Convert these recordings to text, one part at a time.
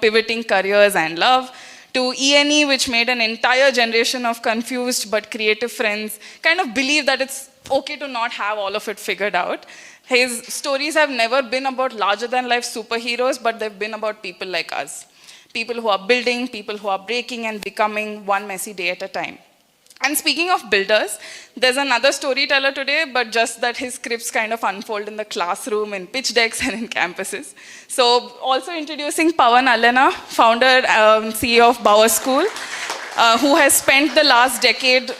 pivoting careers and love, to E&E, which made an entire generation of confused but creative friends kind of believe that it's okay to not have all of it figured out. His stories have never been about larger-than-life superheroes, but they've been about people like us. People who are building, people who are breaking and becoming one messy day at a time. And speaking of builders, there's another storyteller today, but just that his scripts kind of unfold in the classroom, in pitch decks, and in campuses. So also introducing Pavan Allena, founder and CEO of Bauer School, who has spent the last decade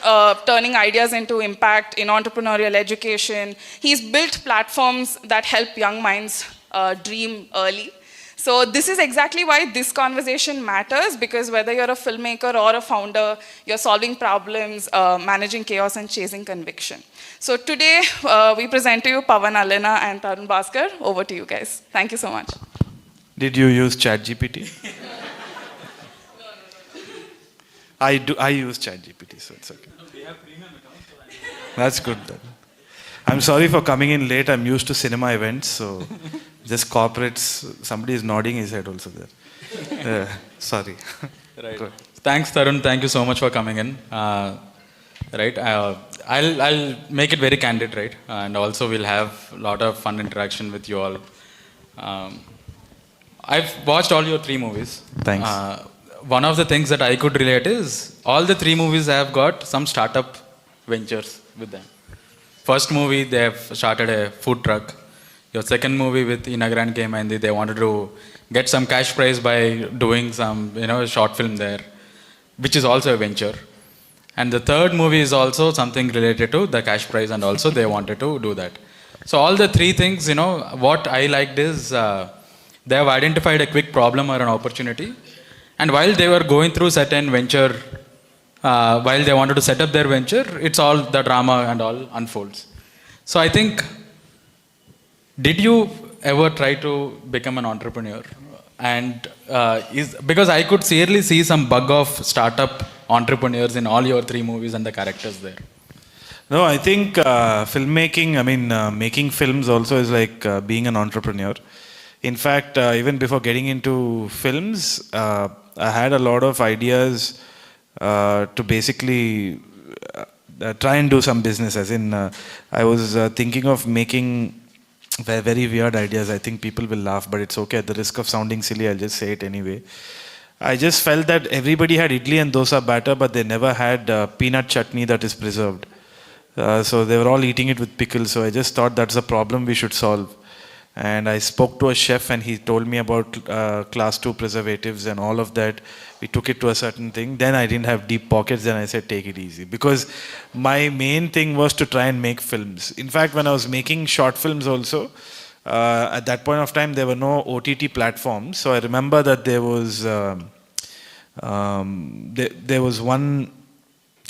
turning ideas into impact in entrepreneurial education. He's built platforms that help young minds dream early. So this is exactly why this conversation matters, because whether you're a filmmaker or a founder, you're solving problems, managing chaos, and chasing conviction. So today, we present to you Pavan Allena and Tharun Bhascker. Over to you guys. Thank you so much. Did you use ChatGPT? I use ChatGPT, so it's okay. That's good then. I'm sorry for coming in late. I'm used to cinema events, so just corporates. Somebody is nodding his head also there. Sorry. Right. Thanks, Tharun. Thank you so much for coming in. Right. I'll make it very candid, right? And also we'll have a lot of fun interaction with you all. I've watched all your 3 movies. Thanks. One of the things that I could relate is all the 3 movies have got some startup ventures with them. First movie, they have started a food truck. Your second movie with Inagrand came and they wanted to get some cash prize by doing some, short film there, which is also a venture. And the third movie is also something related to the cash prize, and also they wanted to do that. So all the 3 things, what I liked is they have identified a quick problem or an opportunity. And while they were going through certain venture, while they wanted to set up their venture, it's all the drama and all unfolds. So I think, did you ever try to become an entrepreneur? And because I could clearly see some bug of startup entrepreneurs in all your 3 movies and the characters there. No, I think filmmaking, making films also is like being an entrepreneur. In fact, even before getting into films, I had a lot of ideas to basically try and do some business. As in, I was thinking of making very weird ideas. I think people will laugh, but it's okay. At the risk of sounding silly, I'll just say it anyway. I just felt that everybody had idli and dosa batter, but they never had peanut chutney that is preserved. So they were all eating it with pickles. So I just thought that's a problem we should solve. And I spoke to a chef and he told me about class 2 preservatives and all of that. We took it to a certain thing. Then I didn't have deep pockets. Then I said, take it easy. Because my main thing was to try and make films. In fact, when I was making short films also, at that point of time, there were no OTT platforms. So I remember that there was one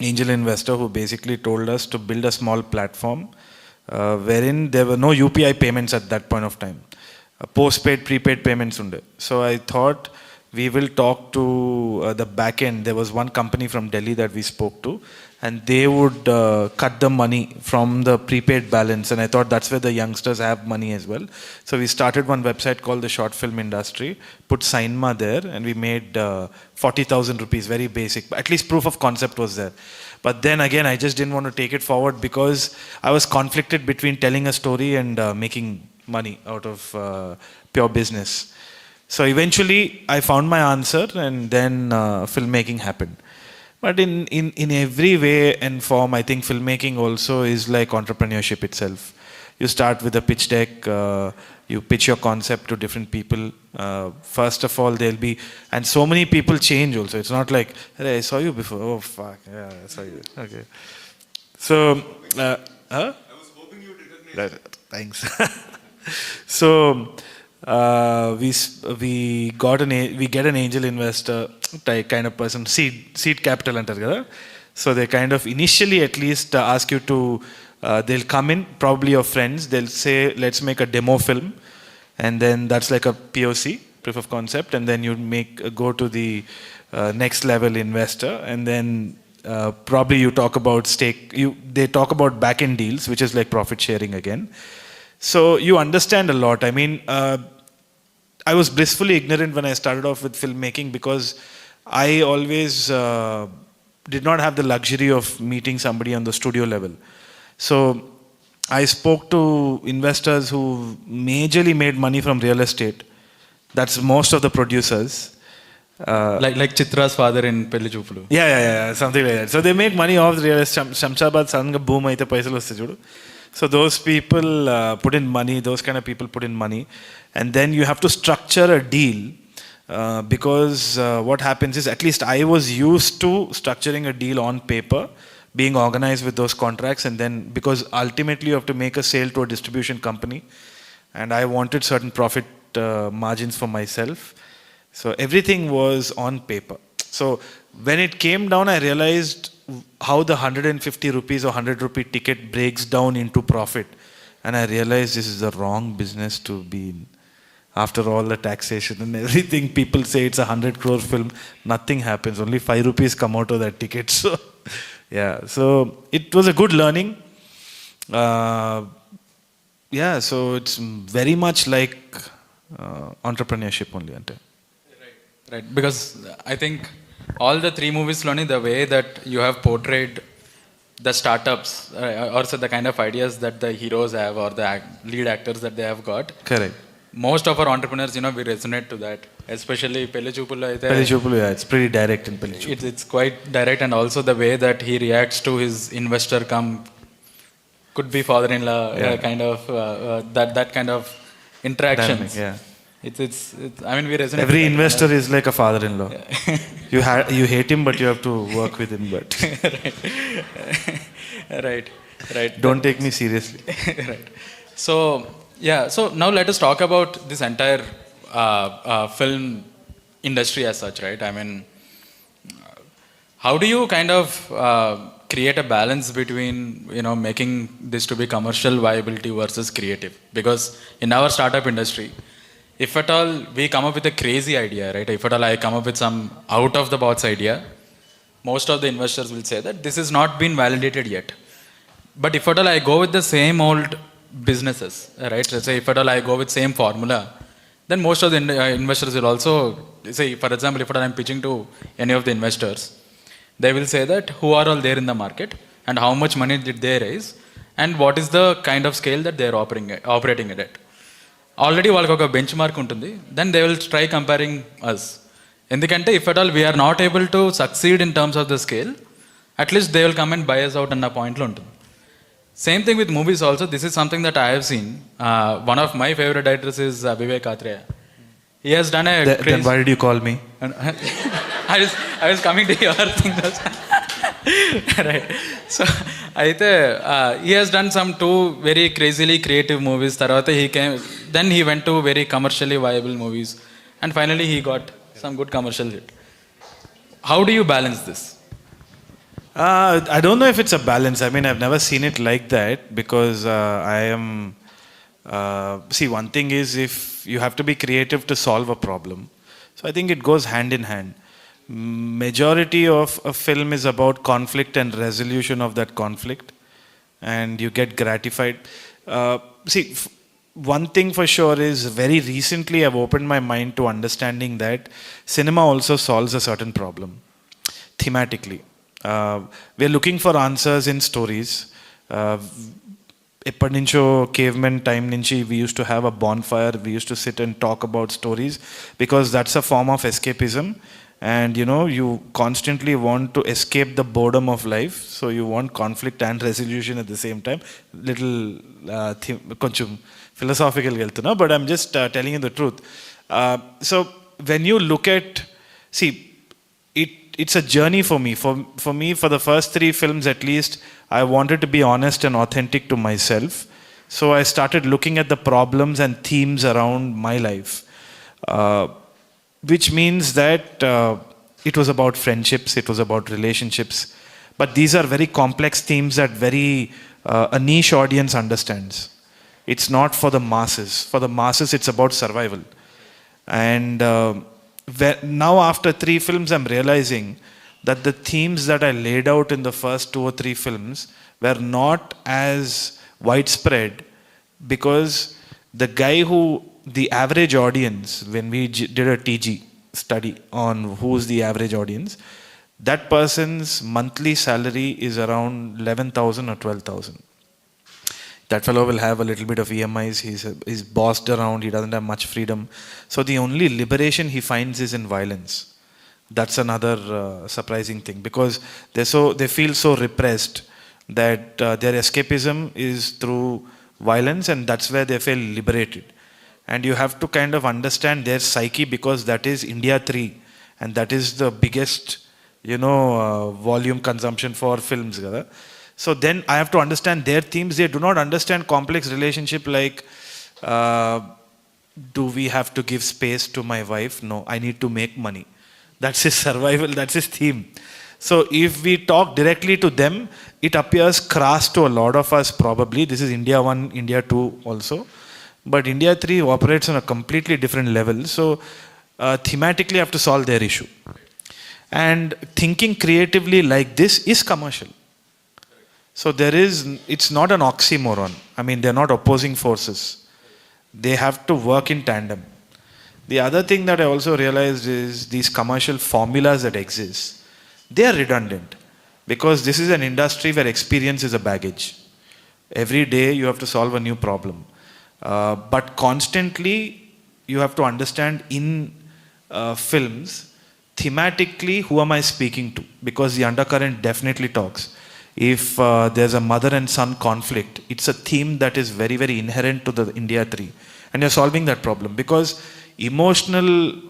angel investor who basically told us to build a small platform wherein there were no UPI payments at that point of time. Postpaid, prepaid payments unde. So I thought we will talk to the back end. There was one company from Delhi that we spoke to, and they would cut the money from the prepaid balance. And I thought that's where the youngsters have money as well. So we started one website called the Short Film Industry, put Sainma there, and we made 40,000 rupees, very basic. But at least proof of concept was there. But then again, I just didn't want to take it forward because I was conflicted between telling a story and making money out of pure business. So eventually, I found my answer, and then filmmaking happened. But in every way and form, I think filmmaking also is like entrepreneurship itself. You start with a pitch deck, you pitch your concept to different people. First of all, there'll be, and so many people change also. It's not like, hey, I saw you before. Oh, fuck, yeah, I saw you. Okay. So, I was hoping you would recognize that. Thanks. So, we get an angel investor type kind of person, seed capital antar kada. So they kind of initially at least ask you to, they'll come in, probably your friends, they'll say, let's make a demo film, and then that's like a POC, proof of concept, and then you go to the next level investor, and then probably you talk about they talk about back-end deals, which is like profit sharing again. So you understand a lot. I mean, I was blissfully ignorant when I started off with filmmaking because I always did not have the luxury of meeting somebody on the studio level. So I spoke to investors who majorly made money from real estate. That's most of the producers. Like Chitra's father in Pelichupalu. Yeah, something like that. So they make money off the real estate. Shamshabad suddenly boom aite paisal vastayi chudu. So those people put in money, those kind of people put in money. And then you have to structure a deal because what happens is, at least I was used to structuring a deal on paper, being organized with those contracts, and then because ultimately you have to make a sale to a distribution company, and I wanted certain profit margins for myself. So everything was on paper. So when it came down, I realized how the 150 rupees or 100 rupee ticket breaks down into profit. And I realized this is the wrong business to be in. After all the taxation and everything, people say it's a 100 crore film. Nothing happens. Only 5 rupees come out of that ticket. So, yeah. So it was a good learning. So it's very much like entrepreneurship only. Right. Because I think all the three movies, Loni, the way that you have portrayed the startups, also the kind of ideas that the heroes have or the lead actors that they have got. Correct. Most of our entrepreneurs, we resonate to that. Especially Pelichupalu. Pelichupalu, yeah, it's pretty direct in Pelichupalu. It's quite direct, and also the way that he reacts to his investor could be father-in-law, kind of that kind of interactions. Dynamic, yeah. It's I mean, we resonate. Every investor is like a father-in-law. Yeah. You hate him, but you have to work with him. But right. Don't take me seriously. Right. So now let us talk about this entire film industry as such, right? I mean, how do you kind of create a balance between making this to be commercial viability versus creative? Because in our startup industry, if at all we come up with a crazy idea, right? If at all I come up with some out of the box idea, most of the investors will say that this has not been validated yet. But if at all I go with the same old businesses, right? Let's say if at all I go with same formula, then most of the investors will also say, for example, if at all I'm pitching to any of the investors, they will say that who are all there in the market and how much money did they raise and what is the kind of scale that they are operating at it. Already వాళ్ళకి ఒక bench mark ఉంటుంది. Then they will try comparing us. ఎందుకంటే if at all we are not able to succeed in terms of the scale, at least they will come and buy us out అన్న పాయింట్లో ఉంటుంది. Same thing with movies also. This is something that I have seen. One of my favorite directors is Vivek Atreya. He has done a crazy... Then why did you call me? I was coming to your thing. Right. So, he has done some two very crazily creative movies. Then he went to very commercially viable movies. And finally he got some good commercial hit. How do you balance this? I don't know if it's a balance. I mean, I've never seen it like that because I am... see, one thing is if you have to be creative to solve a problem. So I think it goes hand in hand. Majority of a film is about conflict and resolution of that conflict, and you get gratified. One thing for sure is very recently I've opened my mind to understanding that cinema also solves a certain problem thematically. We're looking for answers in stories. ఎప్పటి నుంచో caveman time నుంచి we used to have a bonfire, we used to sit and talk about stories because that's a form of escapism. And you constantly want to escape the boredom of life, so you want conflict and resolution at the same time. Little konchum philosophical geltuna, but I'm just telling you the truth. So when you look at, it's a journey for me. For me, for the first 3 films at least, I wanted to be honest and authentic to myself. So I started looking at the problems and themes around my life. Which means that it was about friendships, it was about relationships. But these are very complex themes that a niche audience understands. It's not for the masses. For the masses, it's about survival. And now after 3 films, I'm realizing that the themes that I laid out in the first 2 or 3 films were not as widespread because the guy who the average audience, when we did a TG study on who's the average audience, that person's monthly salary is around 11,000 or 12,000. That fellow will have a little bit of EMIs, he's bossed around, he doesn't have much freedom. So the only liberation he finds is in violence. That's another surprising thing, because they feel so repressed that their escapism is through violence, and that's where they feel liberated. And you have to kind of understand their psyche, because that is India 3, and that is the biggest, volume consumption for films. So then I have to understand their themes. They do not understand complex relationship like, do we have to give space to my wife? No, I need to make money. That's his survival, that's his theme. So if we talk directly to them, it appears crass to a lot of us probably. This is India 1, India 2 also. But India 3 operates on a completely different level. So thematically I have to solve their issue. And thinking creatively like this is commercial. So it's not an oxymoron. I mean, they're not opposing forces. They have to work in tandem. The other thing that I also realized is these commercial formulas that exist, they are redundant, because this is an industry where experience is a baggage. Every day you have to solve a new problem. But constantly you have to understand in films, thematically, who am I speaking to? Because the undercurrent definitely talks. If there's a mother and son conflict, it's a theme that is very, very inherent to the India 3. And you're solving that problem, because emotionally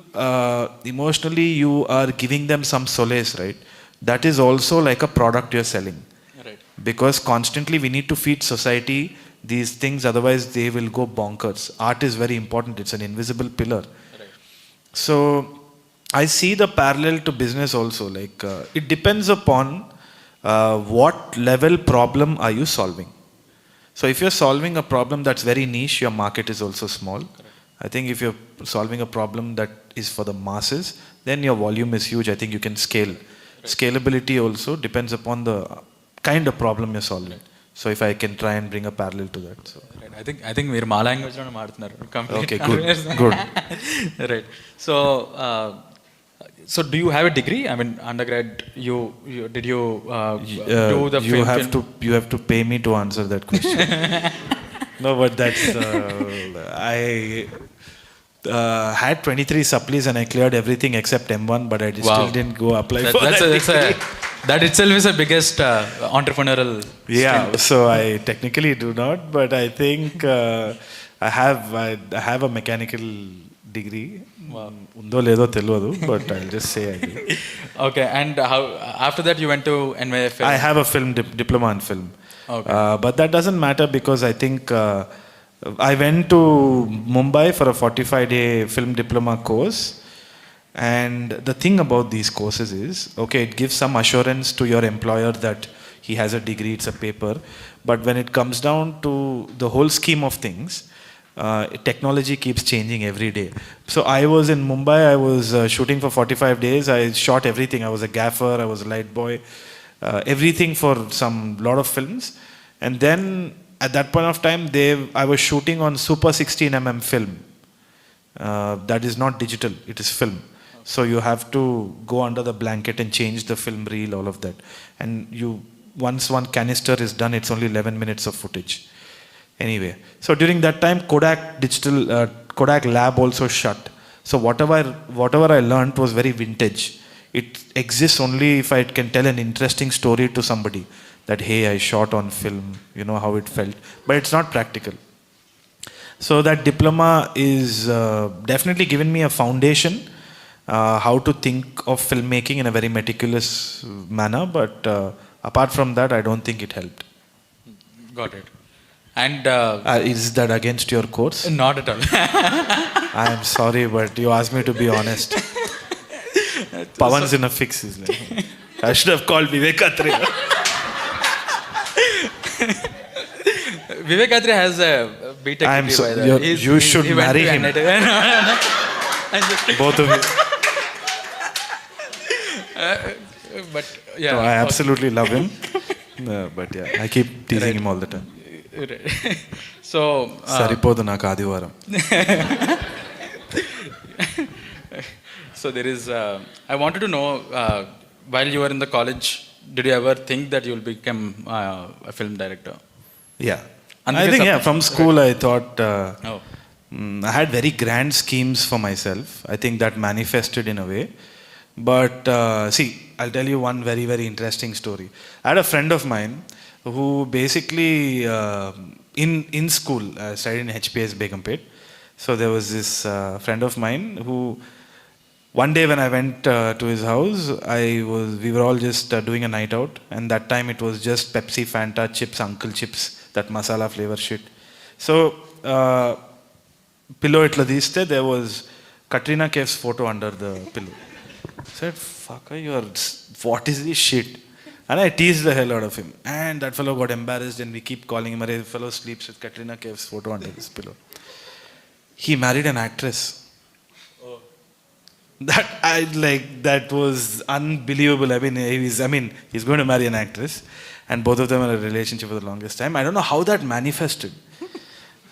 you are giving them some solace, right? That is also like a product you're selling. Right. Because constantly we need to feed society these things, otherwise they will go bonkers. Art is very important, it's an invisible pillar. Right. So I see the parallel to business also, like it depends upon what level problem are you solving. So if you're solving a problem that's very niche, your market is also small. Correct. I think if you're solving a problem that is for the masses, then your volume is huge. I think you can scale. Right. Scalability also depends upon the kind of problem you're solving. So if I can try and bring a parallel to that. So. Right. I think we're Ma language lo maartunnaru. Okay, good. Right. So do you have a degree? I mean, undergrad, do the film? You have to pay me to answer that question. No, but that's I had 23 supplies and I cleared everything except M1, but I still didn't go apply for that. That itself is the biggest entrepreneurial. Yeah, stint. so I technically do not, but I think I have a mechanical degree. Undo ledo telvadu, but I'll just say I do. Okay, and how after that you went to NYFL? I have a film diploma in film. Okay. But that doesn't matter, because I think I went to Mumbai for a 45-day film diploma course. And the thing about these courses is, okay, it gives some assurance to your employer that he has a degree, it's a paper. But when it comes down to the whole scheme of things, technology keeps changing every day. So I was in Mumbai, I was shooting for 45 days. I shot everything. I was a gaffer, I was a light boy, everything for some lot of films. And then at that point of time, I was shooting on Super 16mm film. That is not digital, it is film. So you have to go under the blanket and change the film reel, all of that. And once one canister is done, it's only 11 minutes of footage. Anyway, so during that time, Kodak lab also shut. So whatever I learned was very vintage. It exists only if I can tell an interesting story to somebody. That, hey, I shot on film, you know how it felt. But it's not practical. So that diploma is definitely given me a foundation, how to think of filmmaking in a very meticulous manner. But apart from that, I don't think it helped. Got it. And is that against your course? Not at all. I am sorry, but you asked me to be honest. Pavan's in a fix. Like, I should have called Vivek Atre. Vivek Atre has a B.Tech degree, by the way. You should marry him. Both of you. But yeah, no, I absolutely love him. But yeah, I keep teasing him all the time. So సరిపోదు నాకు ఆదివారం. So there is, I wanted to know, while you were in the college, did you ever think that you will become a film director? Yeah. And I think, because yeah, from school I thought, Oh, I had very grand schemes for myself. I think that manifested in a way. But see, I'll tell you one very, very interesting story. I had a friend of mine who basically, in school, studied in HPS Begumpet. So there was this friend of mine who, one day when I went to his house, we were all just doing a night out, and that time it was just Pepsi, Fanta, chips, Uncle Chips, that masala flavor shit. So pillow itla deeste, there was Katrina Kaif's photo under the pillow. I said, fucker, what is this shit? And I teased the hell out of him, and that fellow got embarrassed, and we keep calling him, the fellow sleeps with Katrina Kaif's photo under his pillow. He married an actress. That was unbelievable. He's going to marry an actress, and both of them are in a relationship for the longest time. I don't know how that manifested.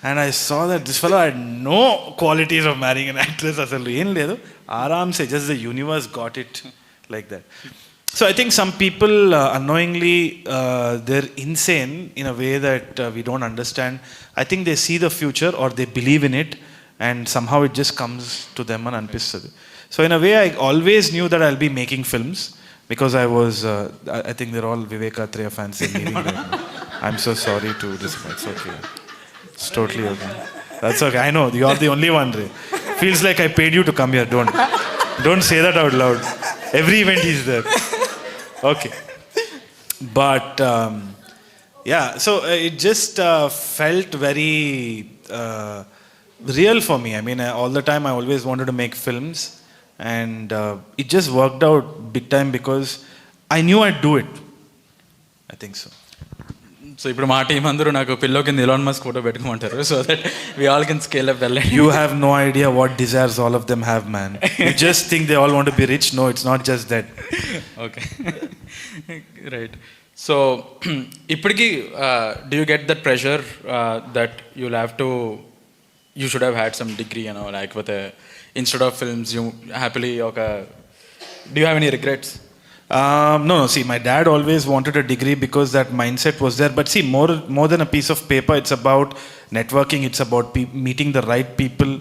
And I saw that this fellow had no qualities of marrying an actress. Asalu em ledu, aram se just the universe got it like that. So I think some people unknowingly they're insane in a way that we don't understand. I think they see the future or they believe in it, and somehow it just comes to them and anpistadu. So in a way, I always knew that I'll be making films because I was, I think they're all Vivekatriya fans in meeting right now. I'm so sorry to disappoint. It's okay. It's totally okay. That's okay. I know, you're the only one, Ray. Feels like I paid you to come here. Don't say that out loud. Every event he's there. Okay. But, yeah, so it just felt very real for me. I mean, all the time I always wanted to make films. And it just worked out big time because I knew I'd do it. I think so. So ఇప్పుడు మా team అందరూ నాకు pillow కింద Elon Musk photo పెట్టుకోమంటారు, so that we all can scale up well. You have no idea what desires all of them have, man. You just think they all want to be rich. No, it's not just that. Okay, right. So ఇప్పటికీ do you get that pressure that you'll have to, you should have had some degree, లేకపోతే instead of films you happily do you have any regrets? No, see, my dad always wanted a degree because that mindset was there. But see, more than a piece of paper, it's about networking. It's about meeting the right people.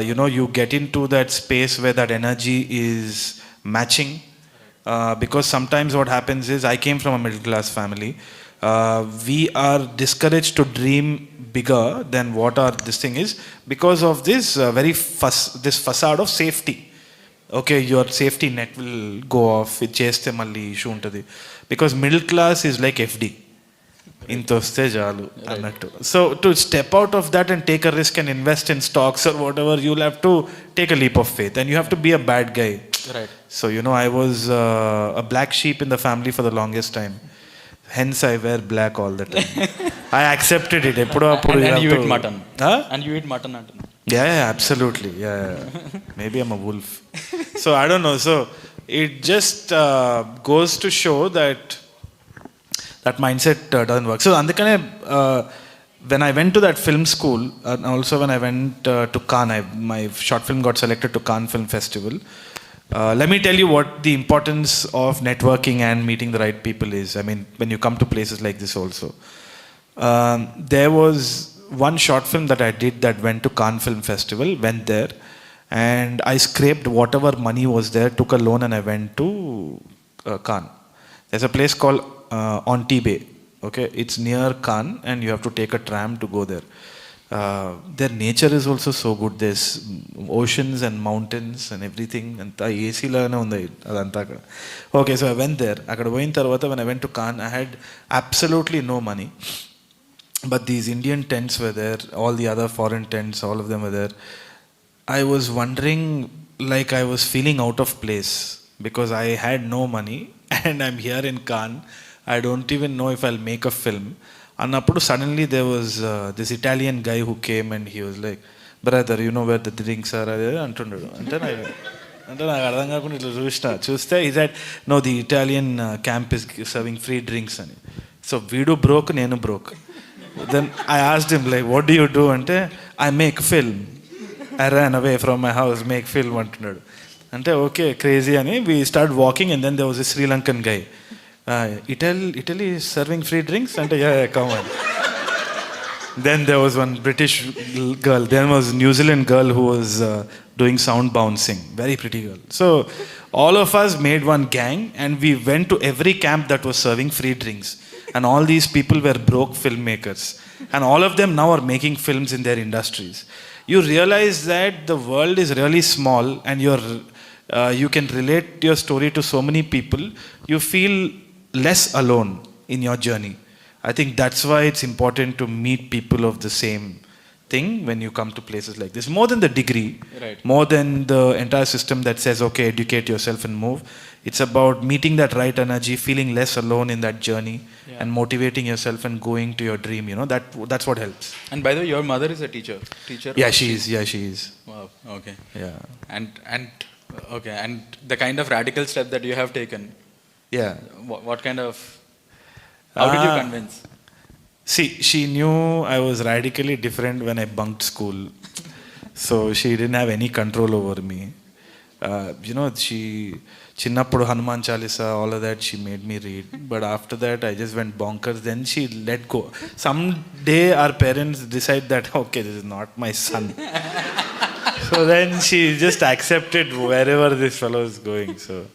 You get into that space where that energy is matching. Because sometimes what happens is, I came from a middle class family. We are discouraged to dream bigger than what this thing is because of this this facade of safety. Okay, your safety net will go off, it cheste malli issue untadi, because middle class is like FD, intoste jalu annattu. So to step out of that and take a risk and invest in stocks or whatever, you'll have to take a leap of faith, and you have to be a bad guy, right? So I was a black sheep in the family for the longest time. Hence I wear black all the time. I accepted it. And you eat mutton. Huh? And you eat mutton. Yeah, absolutely. Yeah. Maybe I'm a wolf. So I don't know. So it just goes to show that mindset doesn't work. So andukane when I went to that film school, and also when I went to Cannes, my short film got selected to Cannes Film Festival. Let me tell you what the importance of networking and meeting the right people is. I mean, when you come to places like this also. There was one short film that I did that went to Cannes Film Festival, went there, and I scraped whatever money was there, took a loan, and I went to Cannes. There's a place called Antibes. Okay, it's near Cannes, and you have to take a tram to go there. Their nature is also so good. There's oceans and mountains and everything. Anta AC lagane undi adanta. Okay, so I went there. Akada poyin tarvata when I went to Cannes, I had absolutely no money. But these Indian tents were there, all the other foreign tents, all of them were there. I was wondering, like I was feeling out of place because I had no money and I'm here in Cannes. I don't even know if I'll make a film. Annappudu suddenly there was this Italian guy who came and he was like, brother, you know where the drinks are? Antunnadu. Ante నాకు అర్థం కాకుండా ఇట్లా చూస్తే he said, no, the Italian camp is serving free drinks అని. So వీడు broke, నేను broke. Then I asked him, like, what do you do? Ante, I make film. I ran away from my house, make film antunnadu. Ante, okay, crazy ani. We started walking and then there was a Sri Lankan guy. Italy is serving free drinks? Ante, yeah, come on. Then there was one British girl. Then was New Zealand girl who was doing sound bouncing. Very pretty girl. So all of us made one gang and we went to every camp that was serving free drinks. And all these people were broke filmmakers. And all of them now are making films in their industries. You realize that the world is really small and you can relate your story to so many people. You feel less alone in your journey. I think that's why it's important to meet people of the same thing when you come to places like this. More than the degree, Right. more than the entire system that says, okay, educate yourself and move. It's about meeting that right energy, feeling less alone in that journey, and motivating yourself and going to your dream. You know, that's what helps. And by the way, your mother is a teacher. Teacher. Yeah, she is. Yeah, she is. Wow. Okay. Yeah. And okay. And the kind of radical step that you have taken. Yeah. What kind of? How did you Ah. convince? See, she knew I was radically different when I bunked school. So she didn't have any control over me. You know, she Chinnappudu Hanuman Chalisa, all of that she made me read. But after that, I just went bonkers. Then she let go. Someday our parents decide that, okay, this is not my son. So then she just accepted wherever this fellow is going. So,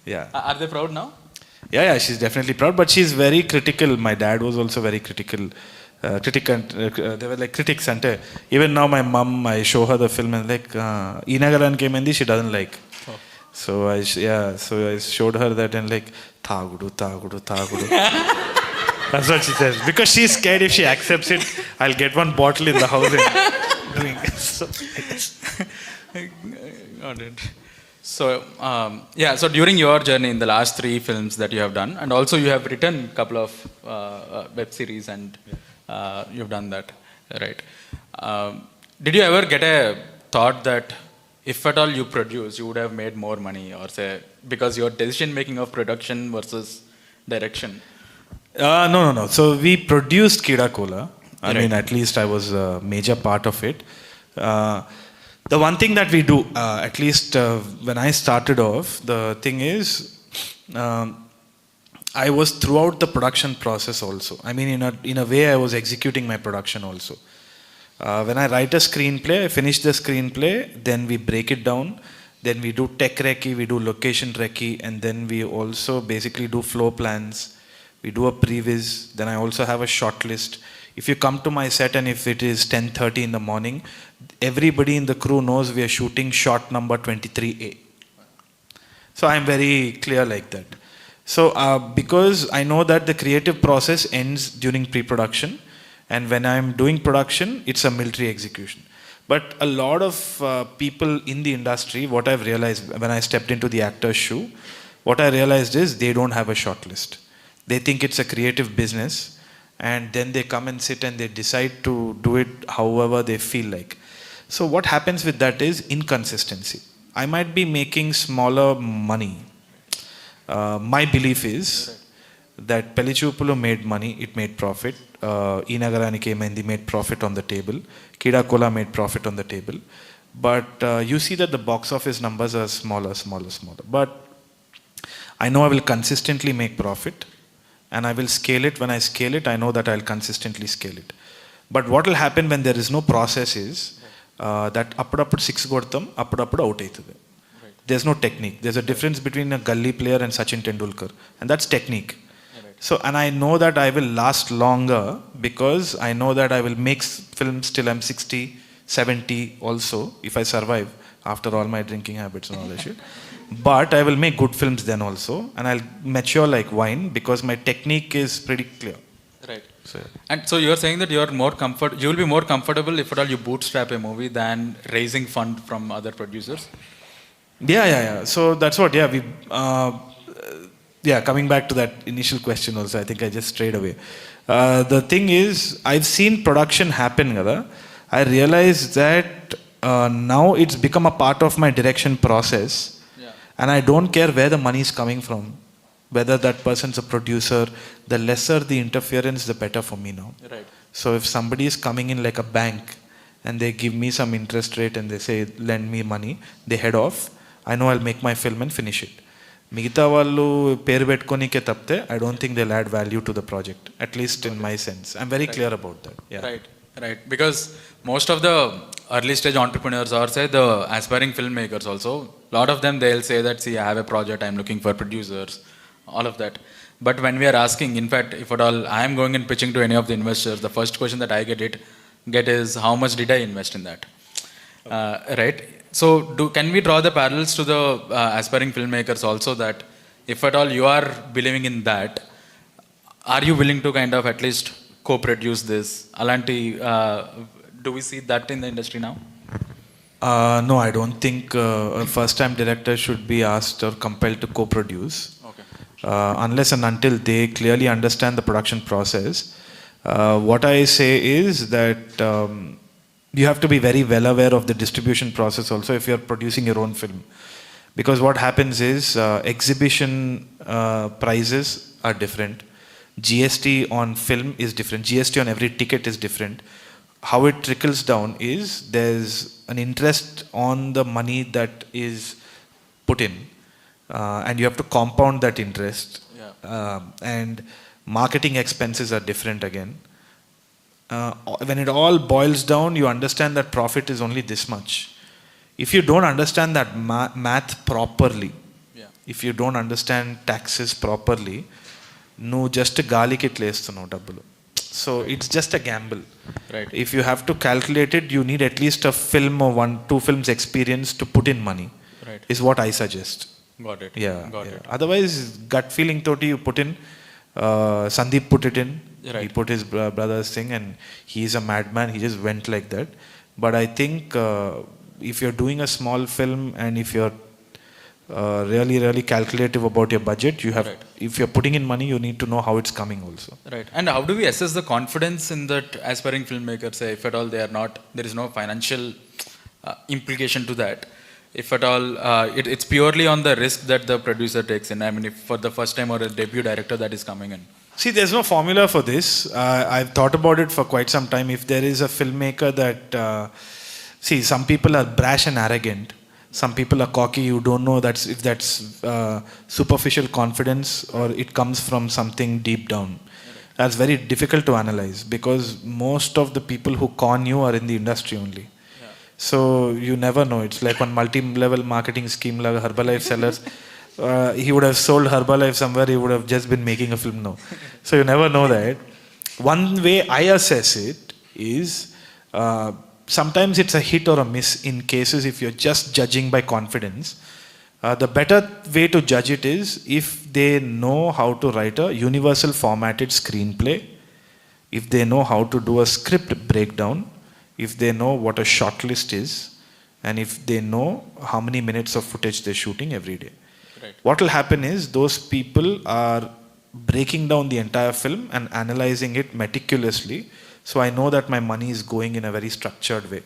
yeah. Are they proud now? Yeah, she's definitely proud, but she's very critical. My dad was also very critical. They were like critics. And even now, my mom, I show her the film and like, Inagaran came in, she doesn't like. Oh. So I showed her that and like, Thagudu. That's what she says. Because she's scared if she accepts it, I'll get one bottle in the house and drink. So, Got it. So, so during your journey in the last 3 films that you have done, and also you have written a couple of web series and you've done that, right? Did you ever get a thought that if at all you produce, you would have made more money, or say, because your decision making of production versus direction? No. So we produced Kida Kola. I Right. mean, at least I was a major part of it. The one thing that we do, at least when I started off, the thing is, I was throughout the production process also. I mean, in a way, I was executing my production also. When I write a screenplay, I finish the screenplay, then we break it down, then we do tech recce, we do location recce, and then we also basically do floor plans. We do a previs, then I also have a short list. If you come to my set and if it is 10:30 in the morning, everybody in the crew knows we are shooting shot number 23A. So I'm very clear like that. So because I know that the creative process ends during pre-production, and when I'm doing production, it's a military execution. But a lot of people in the industry, what I've realized when I stepped into the actor's shoe, what I realized is they don't have a short list. They think it's a creative business, and then they come and sit and they decide to do it however they feel like. So what happens with that is inconsistency. I might be making smaller money. My belief is that Pelichupalu made money, it made profit. Inagaranike Mendi made profit on the table. Kida Kola made profit on the table. But you see that the box office numbers are smaller. But I know I will consistently make profit. And I will scale it. When I scale it, I know that I'll consistently scale it. But what will happen when there is no process is that appudu 6 kodtam, appudu out aithude. There's no technique. There's a difference between a gully player and Sachin Tendulkar, and that's technique. So, and I know that I will last longer because I know that I will make films till I'm 60, 70 also, if I survive after all my drinking habits and all that shit. But I will make good films then also, and I'll mature like wine because my technique is pretty clear. Right. So, And so you're saying that you will be more comfortable if at all you bootstrap a movie than raising fund from other producers? yeah. So that's what, coming back to that initial question also, I think I just strayed away. The thing is, I've seen production happen, kada. I realized that now it's become a part of my direction process. And I don't care where the money is coming from. Whether that person's a producer, the lesser the interference, the better for me now. Right. So if somebody is coming in like a bank and they give me some interest rate and they say lend me money, they head off, I know I'll make my film and finish it. మిగతా వాళ్ళు పేరు పెట్టుకోనికే తప్పితే I don't think they add value to the project, at least in my sense. I'm very clear about that. Right. Because most of the early stage entrepreneurs or say the aspiring filmmakers also, lot of them they'll say that, see, I have a project, I'm looking for producers, all of that. But when we are asking, in fact, if at all I am going and pitching to any of the investors, the first question that I get is how much did I invest in that? Right? So can we draw the parallels to the aspiring filmmakers also, that if at all you are believing in that, are you willing to kind of at least co-produce this? Alanti, do we see that in the industry now? No, I don't think a first-time director should be asked or compelled to co-produce. Okay. Unless and until they clearly understand the production process. What I say is that you have to be very well aware of the distribution process also if you're producing your own film. Because what happens is exhibition prices are different. GST on film is different. GST on every ticket is different. How it trickles down is there's an interest on the money that is put in, and you have to compound that interest. And marketing expenses are different again. When it all boils down, you understand that profit is only this much. If you don't understand that math properly, if you don't understand taxes properly, నువ్వు just గాలికి ఇట్లా వేస్తున్నావు డబ్బులు. So it's just a Gamble. Right. If you have to calculate it, you need at least a film or 1-2 films experience to put in money. Right. Is what I suggest. Got it. Yeah. Otherwise, gut feeling toti you put in. Sandeep put it in. Right. He put his brother's thing, and he's a madman. He just went like that. But I think if you're doing a small film and if you're really calculative about your budget, you have, if you're putting in money, you need to know how it's coming also. Right. And how do we assess the confidence in that aspiring filmmaker, say if at all they are not, there is no financial implication to that, if at all it's purely on the risk that the producer takes in? I mean, if for the first time or a debut director that is coming in. See, there's no formula for this. I've thought about it for quite some time. If there is a filmmaker that see, some people are brash and arrogant. Some people are cocky. You don't know if that's superficial confidence or it comes from something deep down. That's very difficult to analyze because most of the people who con you are in the industry only. So you never know. It's like one multi-level marketing scheme like Herbalife sellers. He would have sold Herbalife somewhere. He would have just been making a film now. So you never know that. One way I assess it is sometimes it's a hit or a miss in cases if you're just judging by confidence. The better way to judge it is if they know how to write a universal formatted screenplay, if they know how to do a script breakdown, if they know what a shortlist is, and if they know how many minutes of footage they're shooting every day. Right. What will happen is those people are breaking down the entire film and analyzing it meticulously. So I know that my money is going in a very structured way.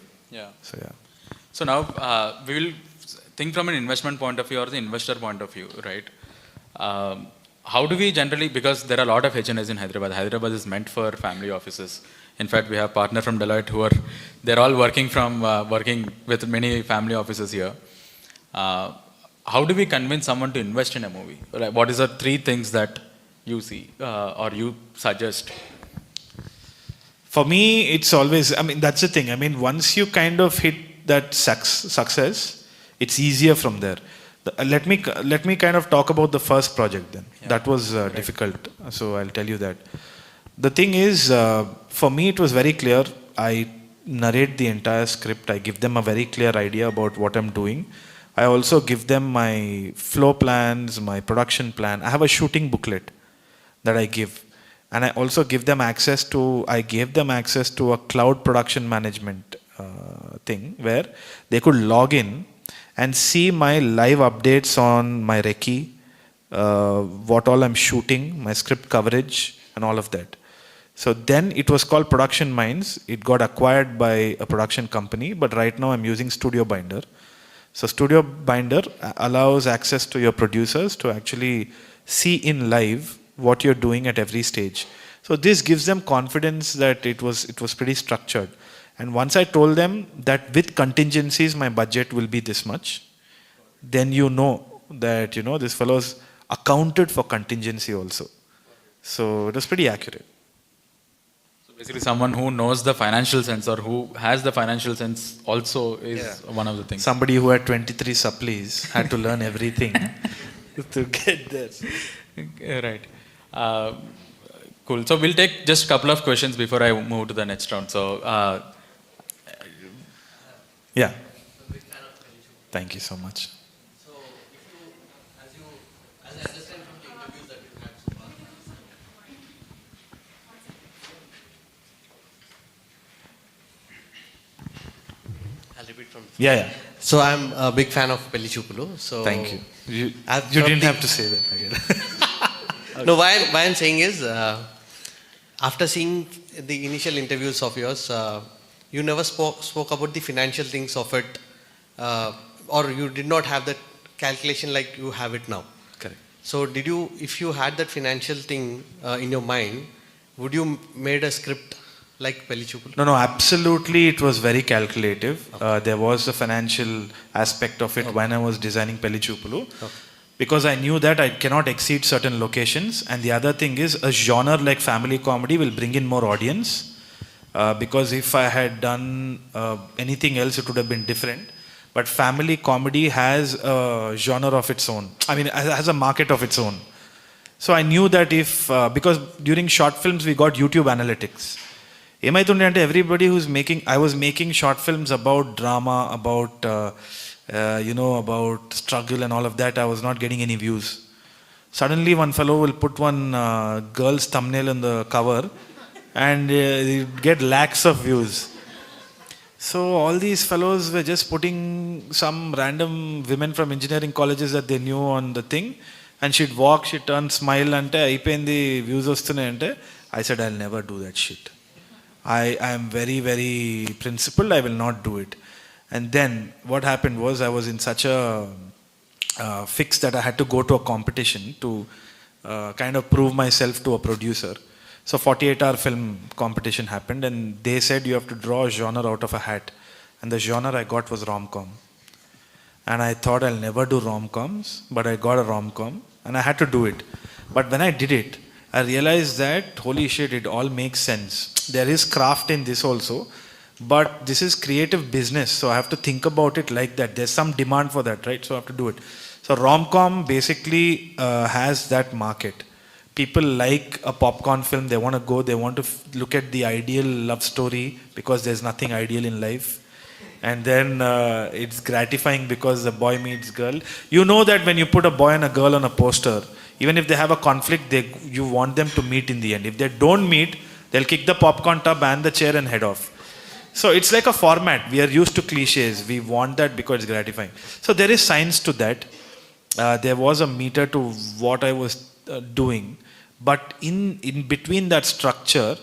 So now we will think from an investment point of view or the investor point of view, right? How do we generally, because there are a lot of HNIs in Hyderabad. Hyderabad is meant for family offices. In fact, we have a partner from Deloitte they're all working with many family offices here. How do we convince someone to invest in a movie? Like, what is the 3 things that you see or you suggest? For me, it's always, I mean, that's the thing. I mean, once you kind of hit that success, it's easier from there. Let me kind of talk about the first project then. That was difficult. So I'll tell you that. The thing is, for me, it was very clear. I narrate the entire script. I give them a very clear idea about what I'm doing. I also give them my flow plans, my production plan. I have a shooting booklet that I give. And I also gave them access to a cloud production management thing where they could log in and see my live updates on my recce, what all I'm shooting, my script coverage and all of that. So then it was called Production Minds. It got acquired by a production company, but right now I'm using Studio Binder. So Studio Binder allows access to your producers to actually see in live what you're doing at every stage. So this gives them confidence that it was pretty structured. And once I told them that with contingencies my budget will be this much, then you know that this fellow's accounted for contingency also. So it was pretty accurate. So basically, someone who knows the financial sense or who has the financial sense also is one of the things. Somebody who had 23 supplies had to learn everything to get there. Right. Cool. So we'll take just a couple of questions before I move to the next round. So, Yeah. Thank you so much. So, as I understand from the interviews that you've had so far, I'll repeat from. Yeah. So I'm a big fan of Pelichupalu. So Thank you. You I've didn't heard the- have to say that again. No, why I'm saying is, after seeing the initial interviews of yours, you never spoke about the financial things of it, or you did not have that calculation like you have it now. Correct. So if you had that financial thing in your mind, would you made a script like Pelichupalu? No, absolutely. It was very calculative. There was a financial aspect of it when I was designing Pelichupalu. Because I knew that I cannot exceed certain locations. And the other thing is, a genre like family comedy will bring in more audience. Because if I had done anything else, it would have been different. But family comedy has a genre of its own. I mean, it has a market of its own. So I knew that because during short films, we got YouTube analytics. ఏమైతుండే అంటే everybody who's I was making short films about drama, about about struggle and all of that. I was not getting any views. Suddenly one fellow will put one girl's thumbnail in the cover and you get lakhs of views. So all these fellows were just putting some random women from engineering colleges that they knew on the thing, and she'd walk, she'd turn, smile ante అయిపోయింది views వస్తున్నాయి అంటే I said I'll never do that shit. I am very, very principled. I will not do it. And then what happened was I was in such a fix that I had to go to a competition to kind of prove myself to a producer. So 48-hour film competition happened, and they said you have to draw a genre out of a hat. And the genre I got was rom-com. And I thought I'll never do rom-coms, but I got a rom-com and I had to do it. But when I did it, I realized that, holy shit, it all makes sense. There is craft in this also, but this is creative business, so I have to think about it like that. There's some demand for that, right? So I have to do it. So rom-com basically has that market. People like a popcorn film, they want to go, they want to look at the ideal love story because there's nothing ideal in life. And then it's gratifying because the boy meets girl. You know that when you put a boy and a girl on a poster, even if they have a conflict, you want them to meet in the end. If they don't meet, they'll kick the popcorn tub and the chair and head off. So it's like a format. We are used to cliches. We want that because it's gratifying. So there is science to that. There was a meter to what I was doing. But in between that structure,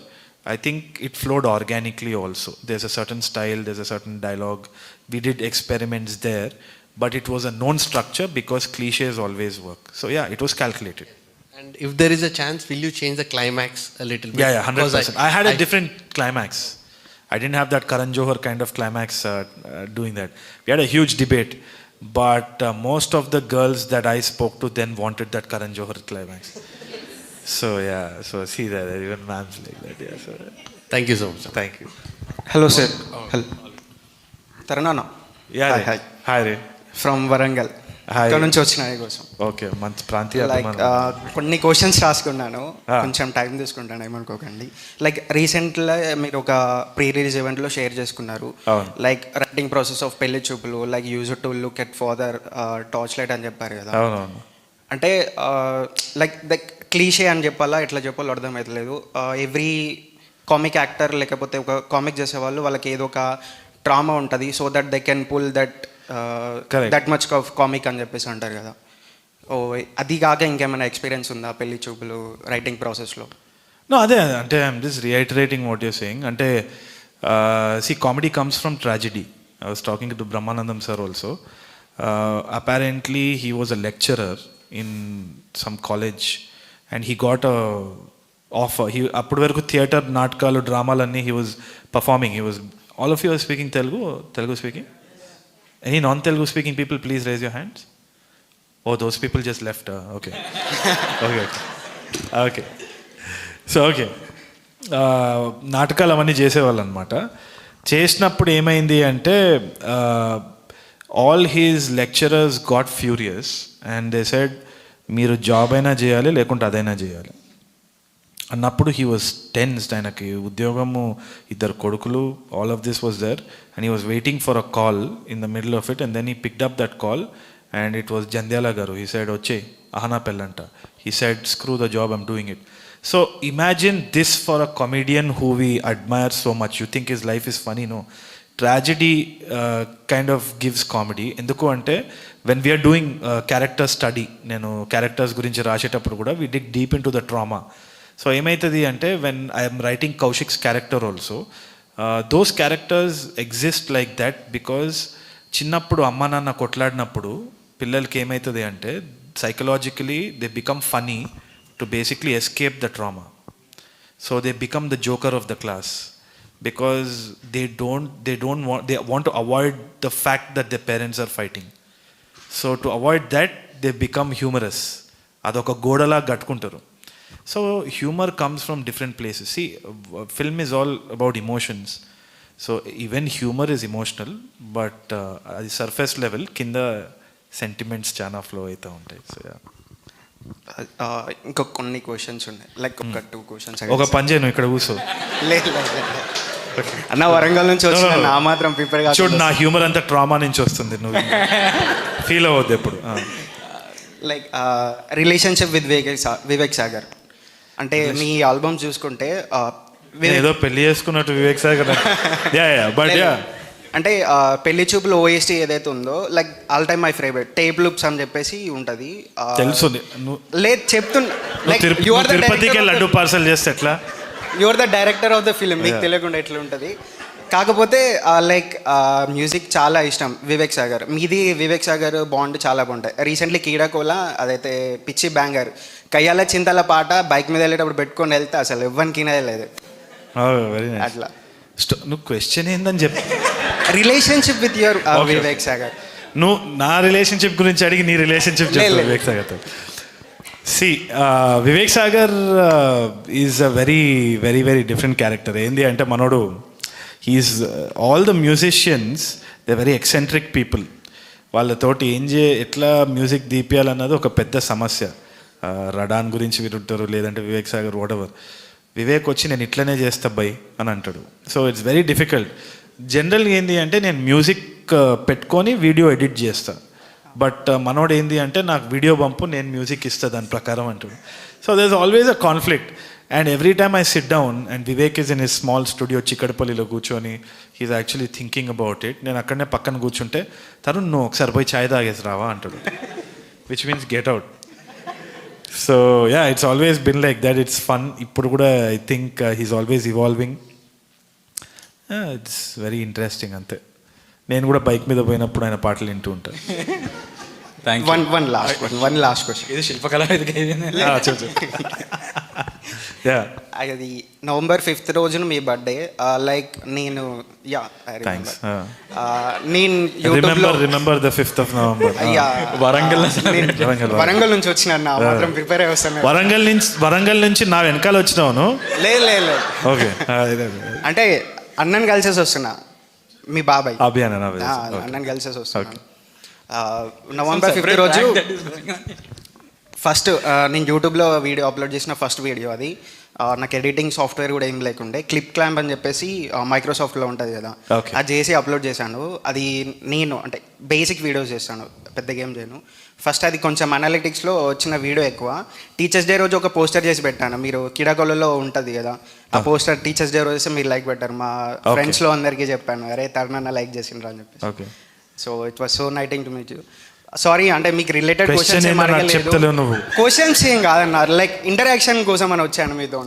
I think it flowed organically also. There's a certain style, there's a certain dialogue. We did experiments there. But it was a known structure because cliches always work. So yeah, it was calculated. And if there is a chance, will you change the climax a little bit? Yeah, 100%. I had a different climax. I didn't have that Karan Johar kind of climax doing that. We had a huge debate. But most of the girls that I spoke to then wanted that Karan Johar climax. So yeah, so see that, even ma'ams like that. Yeah, so. Thank you so much. Thank you. Hello, sir. Hello. Tarunana. Yeah, Hi. Hi, Ray. From Varangal. Hi. ఇక్కడ నుంచి వచ్చిన కోసం okay మంచి ప్రాంతీయ like అభిమానం. కొన్ని questions రాసుకున్నాను, కొంచెం టైం తీసుకుంటాను, ఏమనుకోకండి. లైక్ రీసెంట్గా మీరు ఒక ప్రీ రిలీజ్ ఈవెంట్లో షేర్ చేసుకున్నారు, అవును. లైక్ రైటింగ్ ప్రాసెస్ ఆఫ్ పెళ్లి చూపులు, like use to look at father torch light అని చెప్పారు కదా. అవునవును. అంటే లైక్ క్లీషే అని చెప్పాలా, ఎట్లా చెప్పాలో అర్థమవుతలేదు. ఎవ్రీ కామిక్ యాక్టర్ లేకపోతే ఒక కామిక్ చేసేవాళ్ళు వాళ్ళకి ఏదో ఒక ట్రామా ఉంటుంది, so that they can pull that much of comic అని చెప్పేసి అంటారు కదా. ఓ అది కాక ఇంకేమైనా ఎక్స్పీరియన్స్ ఉందా పెళ్లి చూపులు రైటింగ్ ప్రాసెస్లో? నో, అదే అంటే I'm just reiterating what you're saying. అంటే see comedy comes from tragedy. I was talking to Brahmanandam sir also. Apparently he was a lecturer in some college and he got a అప్పటి వరకు theatre నాటకాలు డ్రామాలన్నీ he was performing. All of you are speaking Telugu speaking. Any non Telugu speaking people please raise your hands. Oh those people just left. Okay okay okay. So okay, నాటకాలు అవన్నీ చేసేవాళ్ళు అనమాట. చేసినప్పుడు ఏమైంది అంటే all his lecturers got furious and they said మీరు job అయినా చేయాలి లేకుంటే అదైనా చేయాలి అన్నప్పుడు హీ వాజ్ టెన్స్డ్. ఆయనకి ఉద్యోగము, 2 కొడుకులు, all of this was there and he was waiting for a call in the middle of it and then he picked up that call and it was Jandhyala గారు. హీ సైడ్ వచ్చే Ahana Pellanta. He said screw the job, I'm doing it. So imagine this for a comedian who we admire so much. You think his life is funny? No. Tragedy kind of gives comedy. Enduku ante when we are doing character study, nenu characters gurinchi rashetappudu kuda we dig deep into the trauma. So emaitadi ante when I am writing Kaushik's character also, those characters exist like that because chinnappudu amma nanna kotladinappudu pillalki emaitadi ante psychologically they become funny to basically escape the trauma. So they become the joker of the class because they want to avoid the fact that their parents are fighting. So to avoid that they become humorous. Adoka godala gattuntaru. So humor comes from different places. See, film is all about emotions. So even humor is emotional, but at the surface level kinda sentiments chana flow aitha untayi. So yeah. ఇంకా కొన్ని questions ఉన్నాయి, like ఒక 2 questions. ఒక పని చేయను, ఇక్కడ కూర్చో. లేదు అన్న, వరంగల్ నుంచి వచ్చిన నా మాత్రం ప్రిపేర్ కాదు. చూడు, నా హ్యూమర్ అంతా ట్రామా నుంచి వస్తుంది, నువ్వు ఫీల్ అవ్వద్దు ఎప్పుడు. Like relationship with Vivek Sagar అంటే మీ ఆల్బమ్ చూసుకుంటే ఏదో పెళ్లి చేసుకున్నట్టు వివేక్ సాగర్ బట్ అంటే పెళ్లి చూపులు ఓఎస్టీ ఏదైతే ఉందో, like all time my favourite tape loops అని చెప్పేసి ఉంటుంది. తెలుసు. లేదు చెప్తున్నా, తిరుపతికి లడ్డు పార్సల్ చేస్తే ఎట్లా? Your the director of the film, మీకు తెలియకుండా ఎట్లా ఉంటుంది. కాకపోతే లైక్ మ్యూజిక్ చాలా ఇష్టం వివేక్ సాగర్. మీది వివేక్ సాగర్ బాండ్ చాలా బాగుంటాయి. రీసెంట్లీ కీడాకోలా అదైతే పిచ్చి బ్యాంగర్, కయ్యాల చింతల పాట బైక్ మీద వెళ్ళేటప్పుడు పెట్టుకొని వెళ్తే అసలు ఎవ్వరికి లేదు అట్లా. నువ్వు క్వశ్చన్ ఏందని చెప్పి relationship with your Vivek Sagar. నువ్వు నా రిలేషన్షిప్ గురించి అడిగి నీ రిలేషన్షిప్ చెప్పు వివేక్ సాగర్తో. See Vivek Sagar is a very very very different character. ఏంది అంటే మనోడు he's all the musicians they very eccentric people. వాళ్ళతోటి ఎట్లా మ్యూజిక్ దీపియాలన్నది ఒక పెద్ద సమస్య. రడాన్ గురించి వింటుంటారు, లేదంటే వివేక్ సాగర్ వాటెవర్. వివేక్ వచ్చి నేను ఇట్లనే చేస్తా బై అని అంటాడు. So it's very difficult. జనరల్గా ఏంది అంటే నేను మ్యూజిక్ పెట్టుకొని వీడియో ఎడిట్ చేస్తా, బట్ మనోడు ఏంది అంటే నాకు వీడియో పంపు, నేను మ్యూజిక్ ఇస్తా దాని ప్రకారం అంటాడు. So there is always a conflict and every time I sit down and Vivek is in his small studio చిక్కడపల్లిలో కూర్చొని he's actually thinking about it. నేను అక్కడనే పక్కన కూర్చుంటే తరుణ్ నువ్వు ఒకసారి పోయి ఛాయ్ తాగేసి రావా అంటాడు, which means get out. So yeah, it's always been like that. It's fun. ఇప్పుడు కూడా I think he's always evolving. It's very interesting అంతే. నేను కూడా బైక్ మీద పోయినప్పుడు ఆయన పాటలు వింటూ ఉంటాను. One last question. ఇది శిల్పకళ అది November 5th రోజున మీ బర్త్డే. లైక్ నేను remember the 5th of November. Warangal నుంచి వచ్చిన మాత్రం ప్రిపేర్ అయ్యి వస్తాను. వరంగల్ నుంచి నా వెనకాల వచ్చినావును? లేదు. ఓకే, అంటే అన్నని కలిసేసి వస్తున్నా, మీ బాబాయ్ అన్నని కలిసేసి వస్తున్నా. November 5th రోజు ఫస్ట్ నేను యూట్యూబ్లో వీడియో అప్లోడ్ చేసిన ఫస్ట్ వీడియో అది. నాకు ఎడిటింగ్ సాఫ్ట్వేర్ కూడా ఏం లేకుండే, క్లిప్ క్లాంప్ అని చెప్పేసి మైక్రోసాఫ్ట్లో ఉంటుంది కదా, అది చేసి అప్లోడ్ చేశాను. అది నేను అంటే బేసిక్ వీడియోస్ చేస్తాను, పెద్ద గేమ్ చేయను. ఫస్ట్ అది కొంచెం అనలిటిక్స్లో వచ్చిన వీడియో ఎక్కువ. టీచర్స్ డే రోజు ఒక పోస్టర్ చేసి పెట్టాను, మీరు కిడాకోలలో ఉంటుంది కదా ఆ పోస్టర్. టీచర్స్ డే రోజు మీరు లైక్ పెట్టారు, మా ఫ్రెండ్స్లో అందరికీ చెప్పాను, అరే తరుణ్ లైక్ చేసిండ్రా అని చెప్పేసి. So it was so exciting to meet you. Sorry అంటే మీకు రిలేటెడ్ క్వశ్చన్స్ ఏం కాదన్నారు, లైక్ ఇంటరాక్షన్ కోసం అని వచ్చాను మీతో.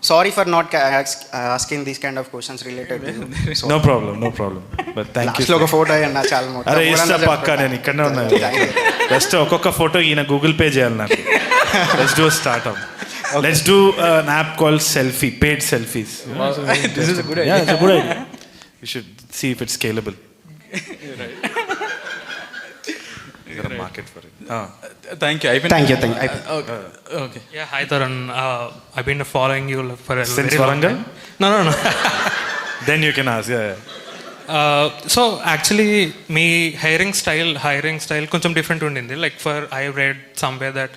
Sorry for not asking these kind of questions related. No problem but thank you. ఒక ఫోటో అయ్యన్నా చాలా పక్కా, నేను ఇక్కడనే ఉన్నాను. జస్ట్ ఒక్కొక్క ఫోటో ఈయన గూగుల్ పే చేయాలి నాకు. Let's do start up. Let's do an app called Selfie, paid selfies. This is a good idea. Yeah, it's a good idea. We should see if it's scalable. You got a market for it. Thank you. Thank you. Okay. Yeah, hi Tharun. I've been following you for a Since very long Warangal? time. No. Then you can ask. Yeah. So actually, me hiring style కొంచెం different ఉండింది. Like I read somewhere that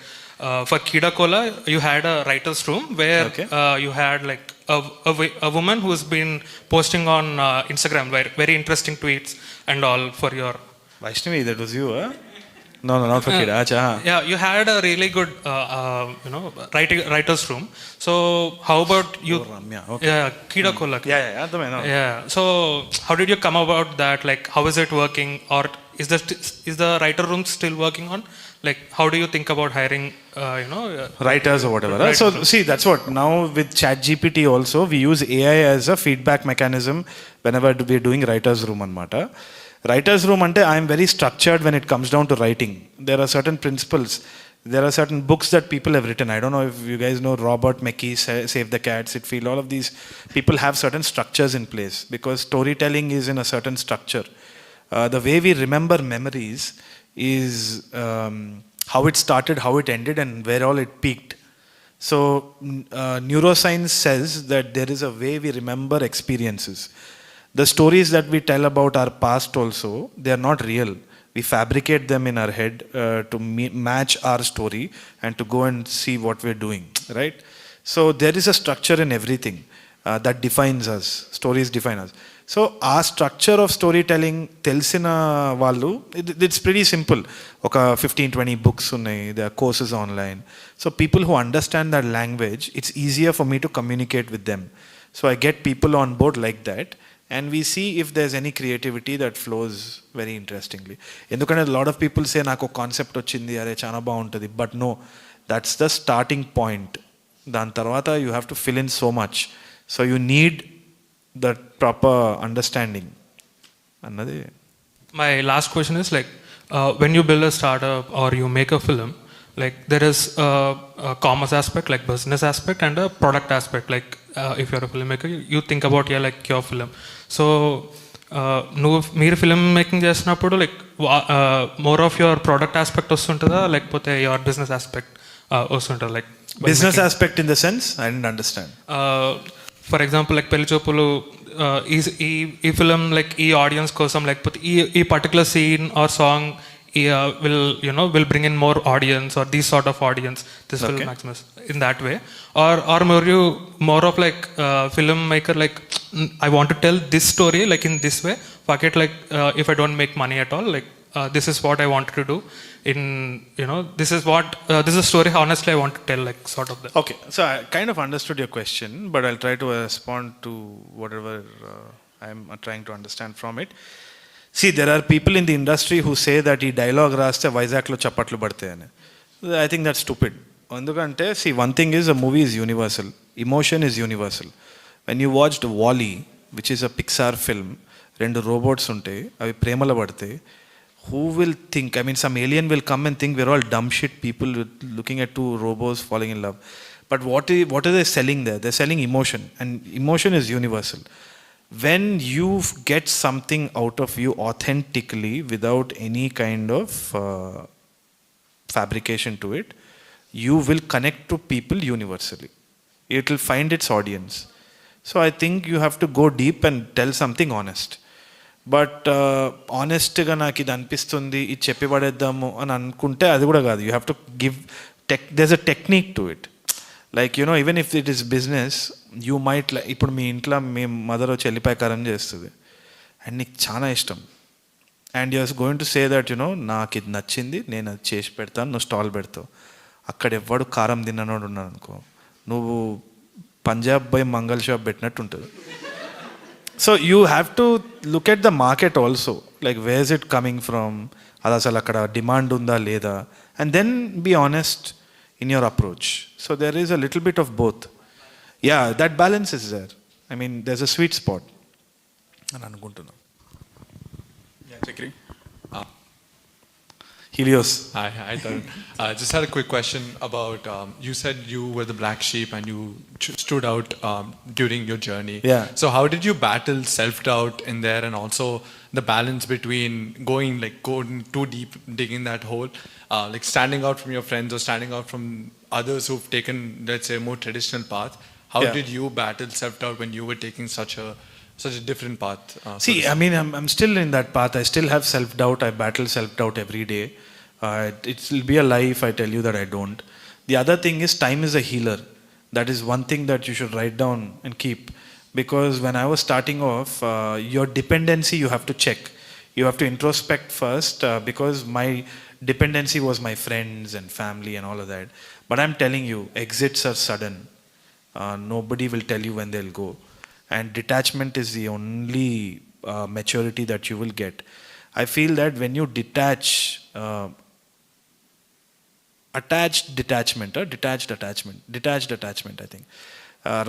for Kida Kola, you had a writer's room where Okay. you had like a woman who's been posting on Instagram very interesting tweets and all for your. Vaishnavi, that was you, huh? No, not for Kida. Acha, huh? Yeah, you had a really good, writer's room. So how about you? Oh, Ramya, okay. Yeah, Kida Kola. Yeah. I know. Yeah. So how did you come about that? Like, how is it working? Or is the writer room still working on? Like, how do you think about hiring? Writers or whatever. Right? So see, that's what now with ChatGPT also we use AI as a feedback mechanism whenever we're doing writers room anmata. Writers room ante I am very structured when it comes down to writing. There are certain principles. There are certain books that people have written. I don't know if you guys know Robert McKee, Save the Cat, Sitfield. All of these people have certain structures in place because storytelling is in a certain structure. The way we remember memories is how it started, how it ended, and where all it peaked. So neuroscience says that there is a way we remember experiences. The stories that we tell about our past also, they are not real. We fabricate them in our head to match our story and to go and see what we're doing, right? So there is a structure in everything that defines us. Stories define us. So our structure of storytelling telsina vallu, it's pretty simple. Oka 15-20 books unnai, there are courses online. So people who understand that language, it's easier for me to communicate with them. So I get people on board like that. And we see if there's any creativity that flows very interestingly. Endukante a lot of people say naako concept ochindi are chana baaguntadi, but no, that's the starting point. Dan tarvata you have to fill in so much. So you need that proper understanding. Annadi. My last question is like, when you build a startup or you make a film, like there is a commerce aspect, like business aspect, and a product aspect. Like if you're a filmmaker, you think about like your film. So మీరు film making చేసినప్పుడు like more of your product aspect వస్తుంటుందా లేకపోతే your business aspect వస్తుంటుందా like Business aspect in the sense? I didn't understand. For example like Pellichoopulu ఈ film like ఈ audience కోసం లేకపోతే ఈ particular scene or song will bring in more audience or these sort of audience, this will maximize in that way, or more of like filmmaker, like I want to tell this story like in this way, fuck it, like if I don't make money at all, like this is what I wanted to do in this is a story honestly I want to tell, like sort of that. Okay, so I kind of understood your question, but I'll try to respond to whatever I'm trying to understand from it. See, there are people in the industry who say that ఈ dialogue రాస్తే వైజాగ్లో చప్పట్లు పడతాయని. I think that's stupid. ఎందుకంటే see, one thing is a movie is universal. Emotion is universal. When you watched Wall-E, which is a Pixar film, 2 robots ఉంటాయి, అవి ప్రేమలో పడతాయి. Who will think, I mean some alien will come and think we're all dumb shit people looking at 2 robots falling in love. But what are they selling there? They're selling emotion, and emotion is universal. When you get something out of you authentically without any kind of fabrication to it, you will connect to people universally. It will find its audience. So I think you have to go deep and tell something honest. But honestగా నాకు ఇది అనిపిస్తుంది, ఇది చెప్పి పడేద్దాము అని అనుకుంటే అది కూడా కాదు. You have to give there's a technique to it. Like even if it is business, you might ఇప్పుడు మీ ఇంట్లో మీ మదర్ వచ్చి ఎల్లిపాయ కారం చేస్తుంది అండ్ నీకు చాలా ఇష్టం, and you're going to say that నాకు ఇది నచ్చింది, నేను అది చేసి పెడతాను, నువ్వు స్టాల్ పెడతావు. అక్కడ ఎవ్వడు కారం తిన్ననోడు ఉన్నాడు అనుకో, నువ్వు పంజాబ్ బై మంగళ షాప్ పెట్టినట్టు ఉంటుంది. So you have to look at the market also, like where is it coming from, అది అసలు అక్కడ డిమాండ్ ఉందా లేదా, and then be honest in your approach. So there is a little bit of both. Yeah, that balance is there. I mean, there's a sweet spot. And anukuntunna. Yeah, Chakri. Helios. Hi, Tharun. Just had a quick question about, you said you were the black sheep and you stood out during your journey. Yeah. So how did you battle self-doubt in there, and also the balance between going too deep, digging that hole, like standing out from your friends or standing out from others who've taken, let's say, a more traditional path? How Yeah. did you battle self-doubt when you were taking such a different path? See, I mean, I'm still in that path. I still have self-doubt. I battle self-doubt every day. It will be a lie if I tell you that I don't. The other thing is, time is a healer. That is one thing that you should write down and keep. Because when I was starting off, your dependency you have to check. You have to introspect first, because my dependency was my friends and family and all of that. But I'm telling you, exits are sudden. Nobody will tell you when they'll go. And detachment is the only maturity that you will get. I feel that when you detach, detached attachment, I think.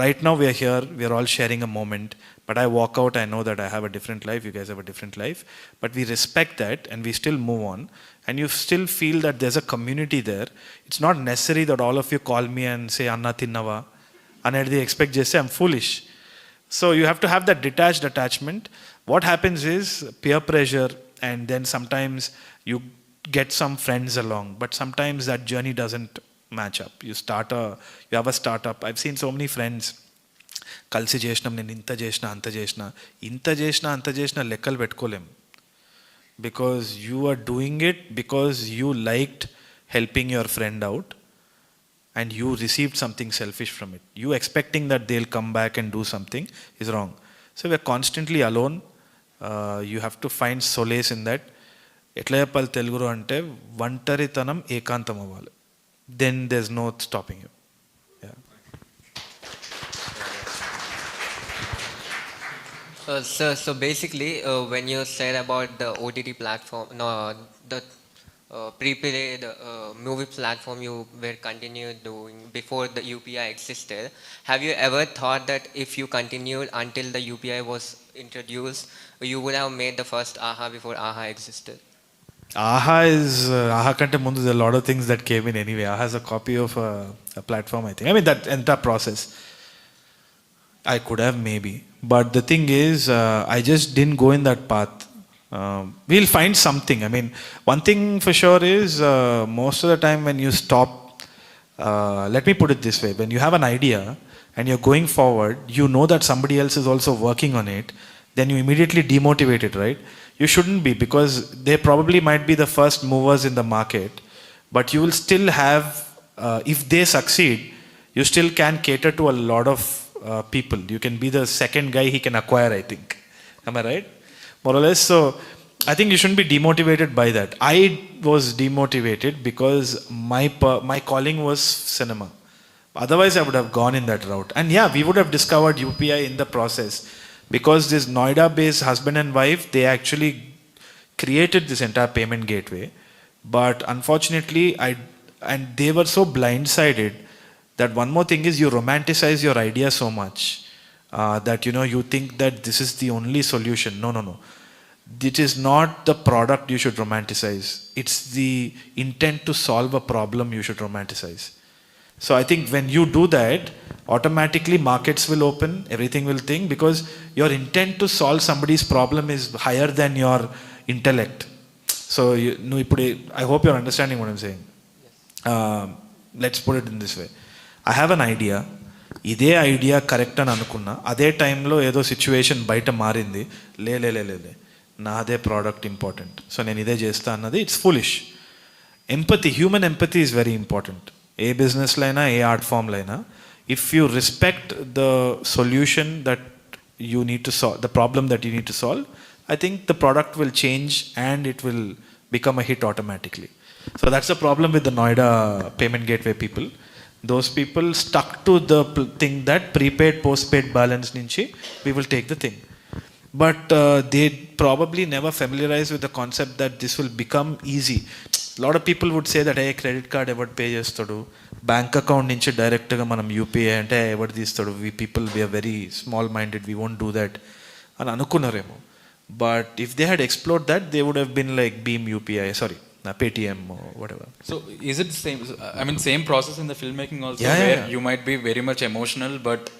Right now we are here, we are all sharing a moment, but I walk out, I know that I have a different life, you guys have a different life, but we respect that and we still move on, and you still feel that there's a community there. It's not necessary that all of you call me and say, Anna Tinnava, and they expect just say, I'm foolish. So you have to have that detached attachment. What happens is peer pressure, and then sometimes you get some friends along, but sometimes that journey doesn't match up. You have a startup. I've seen so many friends. కలిసి చేసినాం, నేను ఇంత చేసిన అంత చేసిన లెక్కలు పెట్టుకోలేం. Because you are doing it because you liked helping your friend out and you received something selfish from it. You expecting that they'll come back and do something is wrong. So we're constantly alone. You have to find solace in that. ఎట్లా చెప్పాలి తెలుగులో అంటే ఒంటరితనం ఏకాంతం అవ్వాలి. Then there's no stopping you. Yeah. So basically, when you said about the OTT platform, no, the prepaid movie platform you were continued doing before the UPI existed, have you ever thought that if you continued until the UPI was introduced, you would have made the first AHA before AHA existed? AHA kante mundu there are a lot of things that came in anyway. AHA is a copy of a platform, I think. I mean, that entire process. I could have maybe. But the thing is, I just didn't go in that path. We'll find something. I mean, one thing for sure is, most of the time when you stop, let me put it this way. When you have an idea and you're going forward, you know that somebody else is also working on it, then you immediately demotivate it, right? You shouldn't be, because they probably might be the first movers in the market, but you will still have, if they succeed, you still can cater to a lot of people. You can be the second guy he can acquire, I think. Am I right? More or less. So I think you shouldn't be demotivated by that. I was demotivated because my calling was cinema. Otherwise I would have gone in that route. And yeah, we would have discovered UPI in the process. Because this Noida-based husband and wife, they actually created this entire payment gateway. But unfortunately, and they were so blindsided that one more thing is you romanticize your idea so much that you think that this is the only solution. No. It is not the product you should romanticize. It's the intent to solve a problem you should romanticize. So I think when you do that, automatically markets will open, everything will think, because your intent to solve somebody's problem is higher than your intellect. So I hope you're understanding what I'm saying. Let's put it in this way. I have an idea. ఇదే idea correct అని అనుకున్నా, అదే టైంలో ఏదో situation బయట మారింది, లే నాదే ప్రోడక్ట్ ఇంపార్టెంట్, సో నేను ఇదే చేస్తా అన్నది, it's foolish. Empathy, human empathy is very important. ఏ బిజినెస్లో అయినా, ఏ ఆర్ట్ ఫామ్లో అయినా, if you respect the solution that you need to solve, the problem that you need to solve, I think the product will change and it will become a hit automatically. So that's the problem with the Noida payment gateway people. Those people stuck to the thing that prepaid, postpaid balance nunchi we will take the thing. But they probably never familiarized with the concept that this will become easy. A lot of people would say that, hey, credit card ఎవరు pay చేస్తాడు, bank account నుంచి డైరెక్ట్గా మనం UPI అంటే ఎవరు తీస్తాడు, people we are very small minded, we won't do that అని అనుకున్నారేమో. But if they had explored that, they would have been like Bhim UPI, Paytm or whatever. So is it the same? I mean, same process in the filmmaking also, Yeah, where yeah. you might be very much emotional, but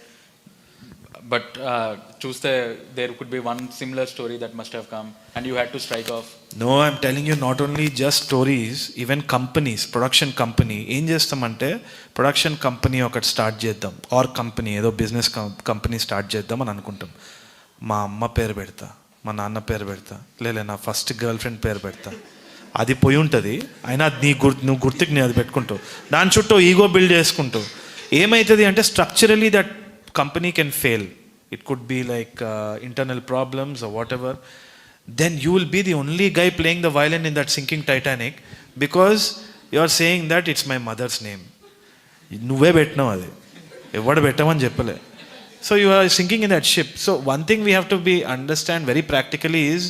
choose there could be one similar story that must have come, and you had to strike off. No, I'm telling you, not only just stories, even companies, production company, ఏం చేస్తామంటే production company ఒకటి start చేద్దాం, are company ఏదో business company start చేద్దాం అని అనుకుంటాం. మా అమ్మ పేరు పెడతా, మా నాన్న పేరు పెడతా, లేలే నా ఫస్ట్ గర్ల్ ఫ్రెండ్ పేరు పెడతా. అది పోయి ఉంటుంది, అయినా నువ్వు గుర్తుకు నేను అది పెట్టుకుంటావు, దాని చుట్టూ ఈగో బిల్డ్ చేసుకుంటావు. ఏమవుతుంది అంటే structurally that company can fail. It could be like internal problems or whatever. Then you will be the only guy playing the violin in that sinking Titanic because you are saying that it's my mother's name. నువ్వే పెట్టినావు, అది ఎవడు పెట్టమని చెప్పలే. So you are sinking in that ship. So one thing we have to understand very practically is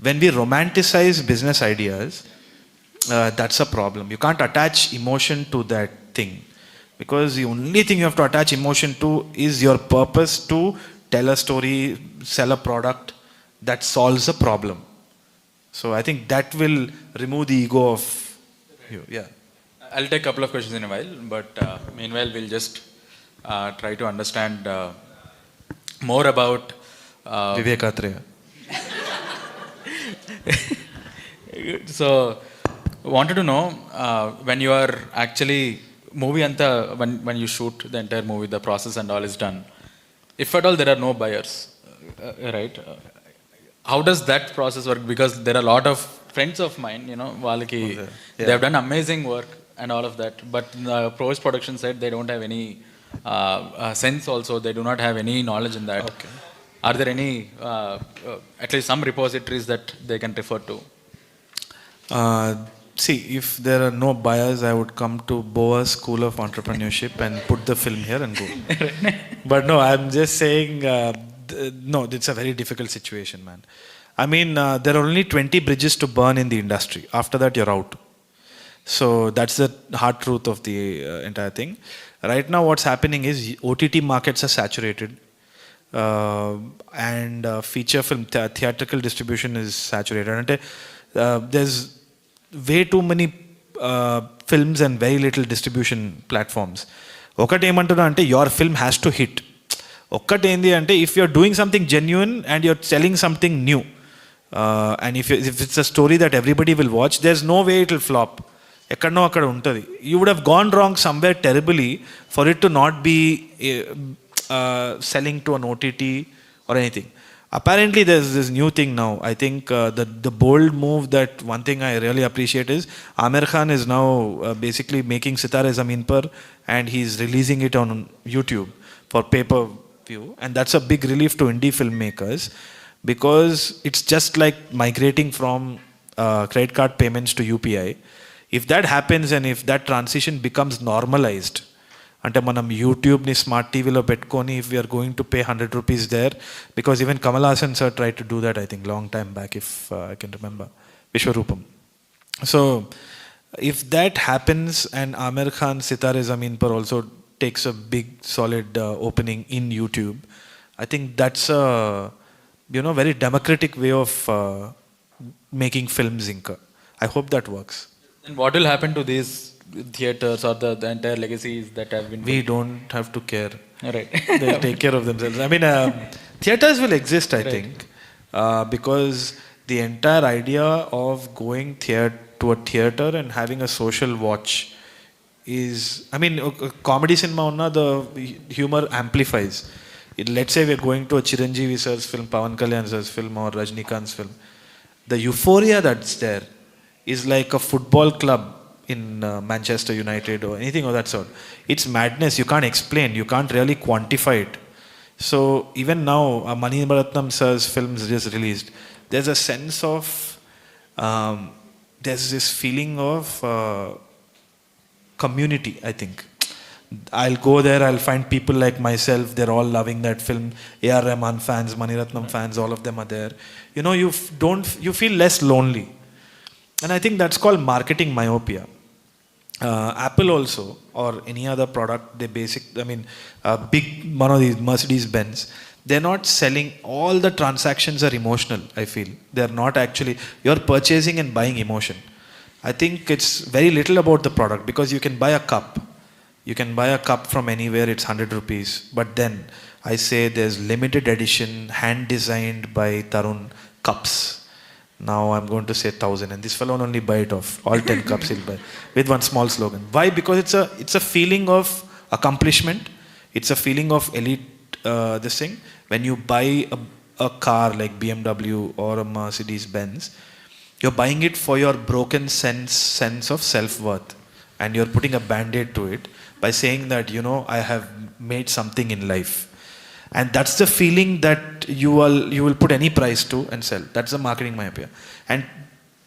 when we romanticize business ideas, that's a problem. You can't attach emotion to that thing. Because the only thing you have to attach emotion to is your purpose to tell a story, sell a product that solves a problem. So I think that will remove the ego of you. Yeah. I'll take a couple of questions in a while, but meanwhile we'll just try to understand more about Vivek Atreya. So wanted to know when you are actually movie anta, when you shoot the entire movie, the process and all is done, if at all there are no buyers, right, how does that process work? Because there are a lot of friends of mine, వాళ్ళకి they have done amazing work and all of that, but the post production side they don't have any sense also, they do not have any knowledge in that. Okay. Are there any at least some repositories that they can refer to? See, if there are no buyers, I would come to Boa School of Entrepreneurship and put the film here and go. But no, I'm just saying, no, it's a very difficult situation, man. I mean, there are only 20 bridges to burn in the industry. After that, you're out. So that's the hard truth of the entire thing. Right now, what's happening is OTT markets are saturated. And feature film, theatrical distribution is saturated. And there's way too many films and very little distribution platforms. ఒకటి ఏమంటున్నా అంటే your film has to hit. ఒక్కటి ఏంది అంటే if you're doing something genuine and you're selling something new, and if it's a story that everybody will watch, there's no way it will flop. ఎక్కడనో అక్కడ ఉంటుంది. You would have gone wrong somewhere terribly for it to not be selling to an OTT or anything. Apparently there's this new thing now. I think the bold move, that one thing I really appreciate is Aamir Khan is now basically making Sitare Zameen Par and he's releasing it on YouTube for pay-per-view, and that's a big relief to indie filmmakers because it's just like migrating from credit card payments to UPI. If that happens and if that transition becomes normalized, అంటే మనం యూట్యూబ్ని smart టీవీలో పెట్టుకొని if we are going to pay 100 rupees there, because even Kamal Haasan sir tried to do that, I think long time back, if I can remember, Vishwarupam. So if that happens and Aamir Khan Sitare Zameen Par also takes a big solid opening in YouTube, I think that's a very democratic way of making films, Inca. I hope that works. And what will happen to these theaters or the entire legacies that have been We don't have to care. Right. They'll take care of themselves. I mean, theaters will exist, I think, because the entire idea of going to a theater and having a social watch is, I mean, comedy cinema unna, the humor amplifies. Let's say we're going to a Chiranjeevi sir's film, Pavan Kalyan sir's film, or Rajnikant's film. The euphoria that's there is like a football club in Manchester United or anything of that sort. It's madness. You can't explain. You can't really quantify it. So even now, Mani Bharatnam sir's films just released. There's a sense of, there's this feeling of community, I think. I'll go there, I'll find people like myself, they're all loving that film. A.R. Rahman fans, Mani Ratnam fans, all of them are there. You feel less lonely. And I think that's called marketing myopia. Apple also, or any other product, big one of these Mercedes-Benz, they're not selling, all the transactions are emotional, I feel. They're not actually, you're purchasing and buying emotion. I think it's very little about the product, because you can buy a cup. You can buy a cup from anywhere, it's 100 rupees. But then I say there's limited edition, hand designed by Tharun cups. Now I'm going to say 1,000, and this fellow will only buy it off. All 10 cups he'll buy with one small slogan. Why? Because it's a feeling of accomplishment. It's a feeling of elite. This thing, when you buy a car like BMW or a Mercedes Benz, you're buying it for your broken sense of self-worth, and you're putting a band-aid to it by saying that, I have made something in life. And that's the feeling that you will put any price to and sell. That's the marketing myopia. And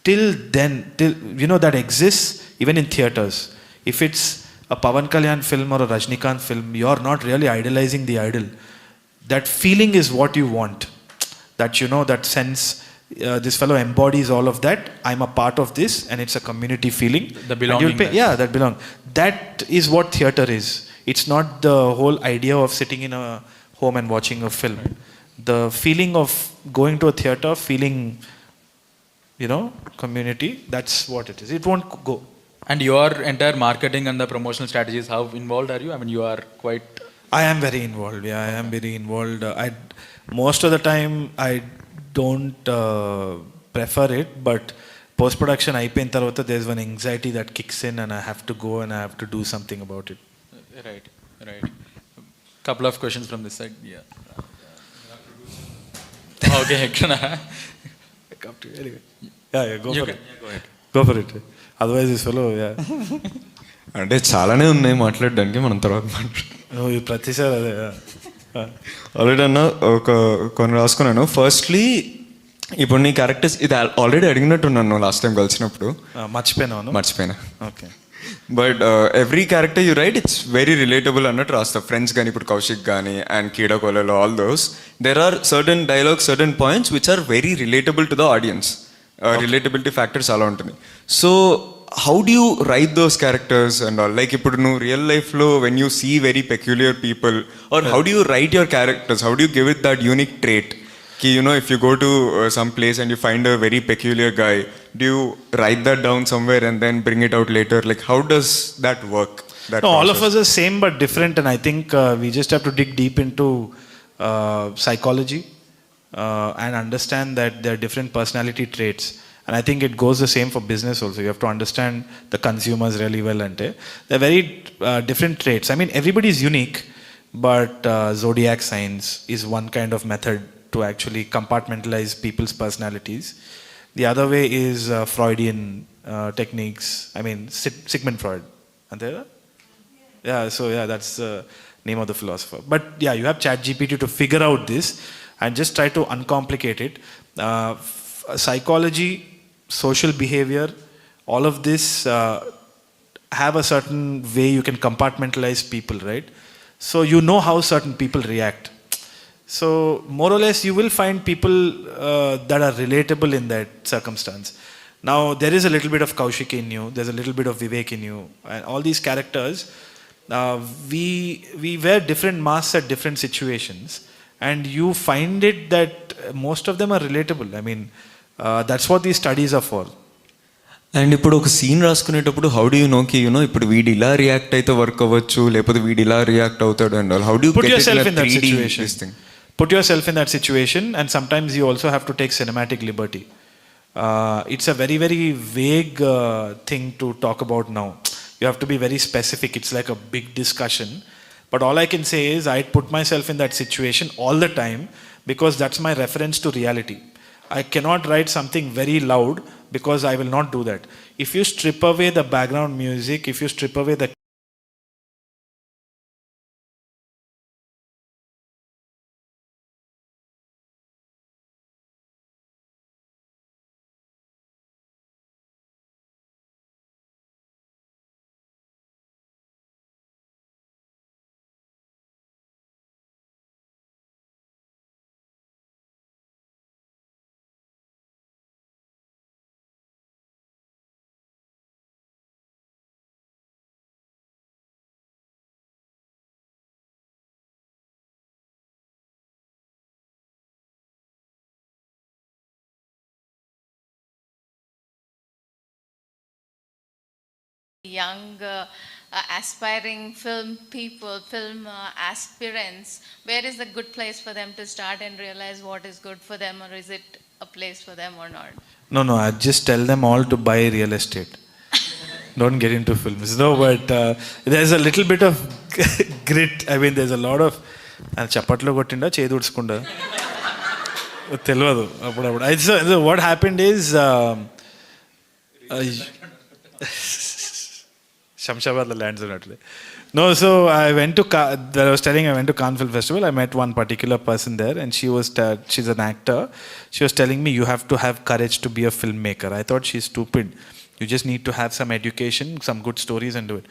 till that exists even in theaters. If it's a Pavan Kalyan film or a Rajnikant film, you're not really idolizing the idol. That feeling is what you want. That that sense, this fellow embodies all of that. I'm a part of this, and it's a community feeling. The belonging. That belong. That is what theater is. It's not the whole idea of sitting in a home and watching a film. The feeling of going to a theater, feeling, community, that's what it is. It won't go. And your entire marketing and the promotional strategies, how involved are you? I mean, you are quite... I am very involved. Yeah, I am very involved. Most of the time, I don't prefer it, but post-production, అయిపోయిన తర్వాత, there's one anxiety that kicks in, and I have to go and I have to do something about it. Right. Couple of questions from this side. Yeah. Okay, Come to you. Anyway. Yeah, go for it. Yeah, go ahead. Go for it. Otherwise, this fellow, yeah. అంటే చాలానే ఉన్నాయి మాట్లాడడానికి, మనం తర్వాత ప్రతిసారి అదే. Already అన్న కొన్ని రాసుకున్నాను. ఫస్ట్లీ ఇప్పుడు నీ క్యారెక్టర్స్ ఇది ఆల్రెడీ అడిగినట్టున్నాను లాస్ట్ టైం కలిసినప్పుడు. మర్చిపోయినా. Okay. But every character you write it's very relatable అన్నట్టు రాస్తా. ఫ్రెండ్స్ కానీ, ఇప్పుడు కౌశిక్ కానీ అండ్ కీడకోలలో, all those there are certain dialogues, certain points which are very relatable to the audience. Relatability factors అలా ఉంటుంది. So how do you write those characters and all? Like ఇప్పుడు నువ్వు రియల్ లైఫ్లో when you see very peculiar people, or how do you write your characters? How do you give it that unique trait? Ki, if you go to some place and you find a very peculiar guy, do you write that down somewhere and then bring it out later? Like how does that work? All of us are same but different, and I think we just have to dig deep into psychology and understand that there are different personality traits. And I think it goes the same for business also. You have to understand the consumers really well. They're very different traits. I mean, everybody is unique, but zodiac signs is one kind of method to actually compartmentalize people's personalities. The other way is Freudian techniques. I mean, Sigmund Freud. That's the name of the philosopher. But yeah, you have ChatGPT to figure out this and just try to uncomplicate it. Psychology, social behavior, all of this have a certain way you can compartmentalize people, right? So you know how certain people react. So more or less you will find people that are relatable in that circumstance. Now there is a little bit of Kaushik in you, there's a little bit of Vivek in you, and all these characters, we wear different masks at different situations, and you find it that most of them are relatable. I mean, that's what these studies are for. And ఇప్పుడు ఒక scene రాసుకునేటప్పుడు how do you know కి ఇప్పుడు వీడు ఇలా react అయితే work అవ్వచ్చు, లేకపోతే వీడు ఇలా రియాక్ట్ అవుతాడు and all? How do put yourself in that situation? Put yourself in that situation, and sometimes you also have to take cinematic liberty. It's a very, very vague thing to talk about now. You have to be very specific. It's like a big discussion. But all I can say is I put myself in that situation all the time, because that's my reference to reality. I cannot write something very loud, because I will not do that. If you strip away the background music, if you strip away the young aspiring film people, film aspirants, where is the good place for them to start and realize what is good for them, or is it a place for them or not? No, I just tell them all to buy real estate. Don't get into films. No, but there's a little bit of grit. I mean, there's a lot of చప్పట్లో కొట్టిండా చేదుడ్చుకుండా తెలియదు అప్పుడప్పుడు. What happened is శంషాబాద్లో lands ఉన్నట్లే. No, so I went to I was telling I went to Cannes Film Festival. I met one particular person there, and she's an actor. She was telling me, you have to have courage to be a filmmaker. I thought she's stupid. You just need to have some education, some good stories, and do it.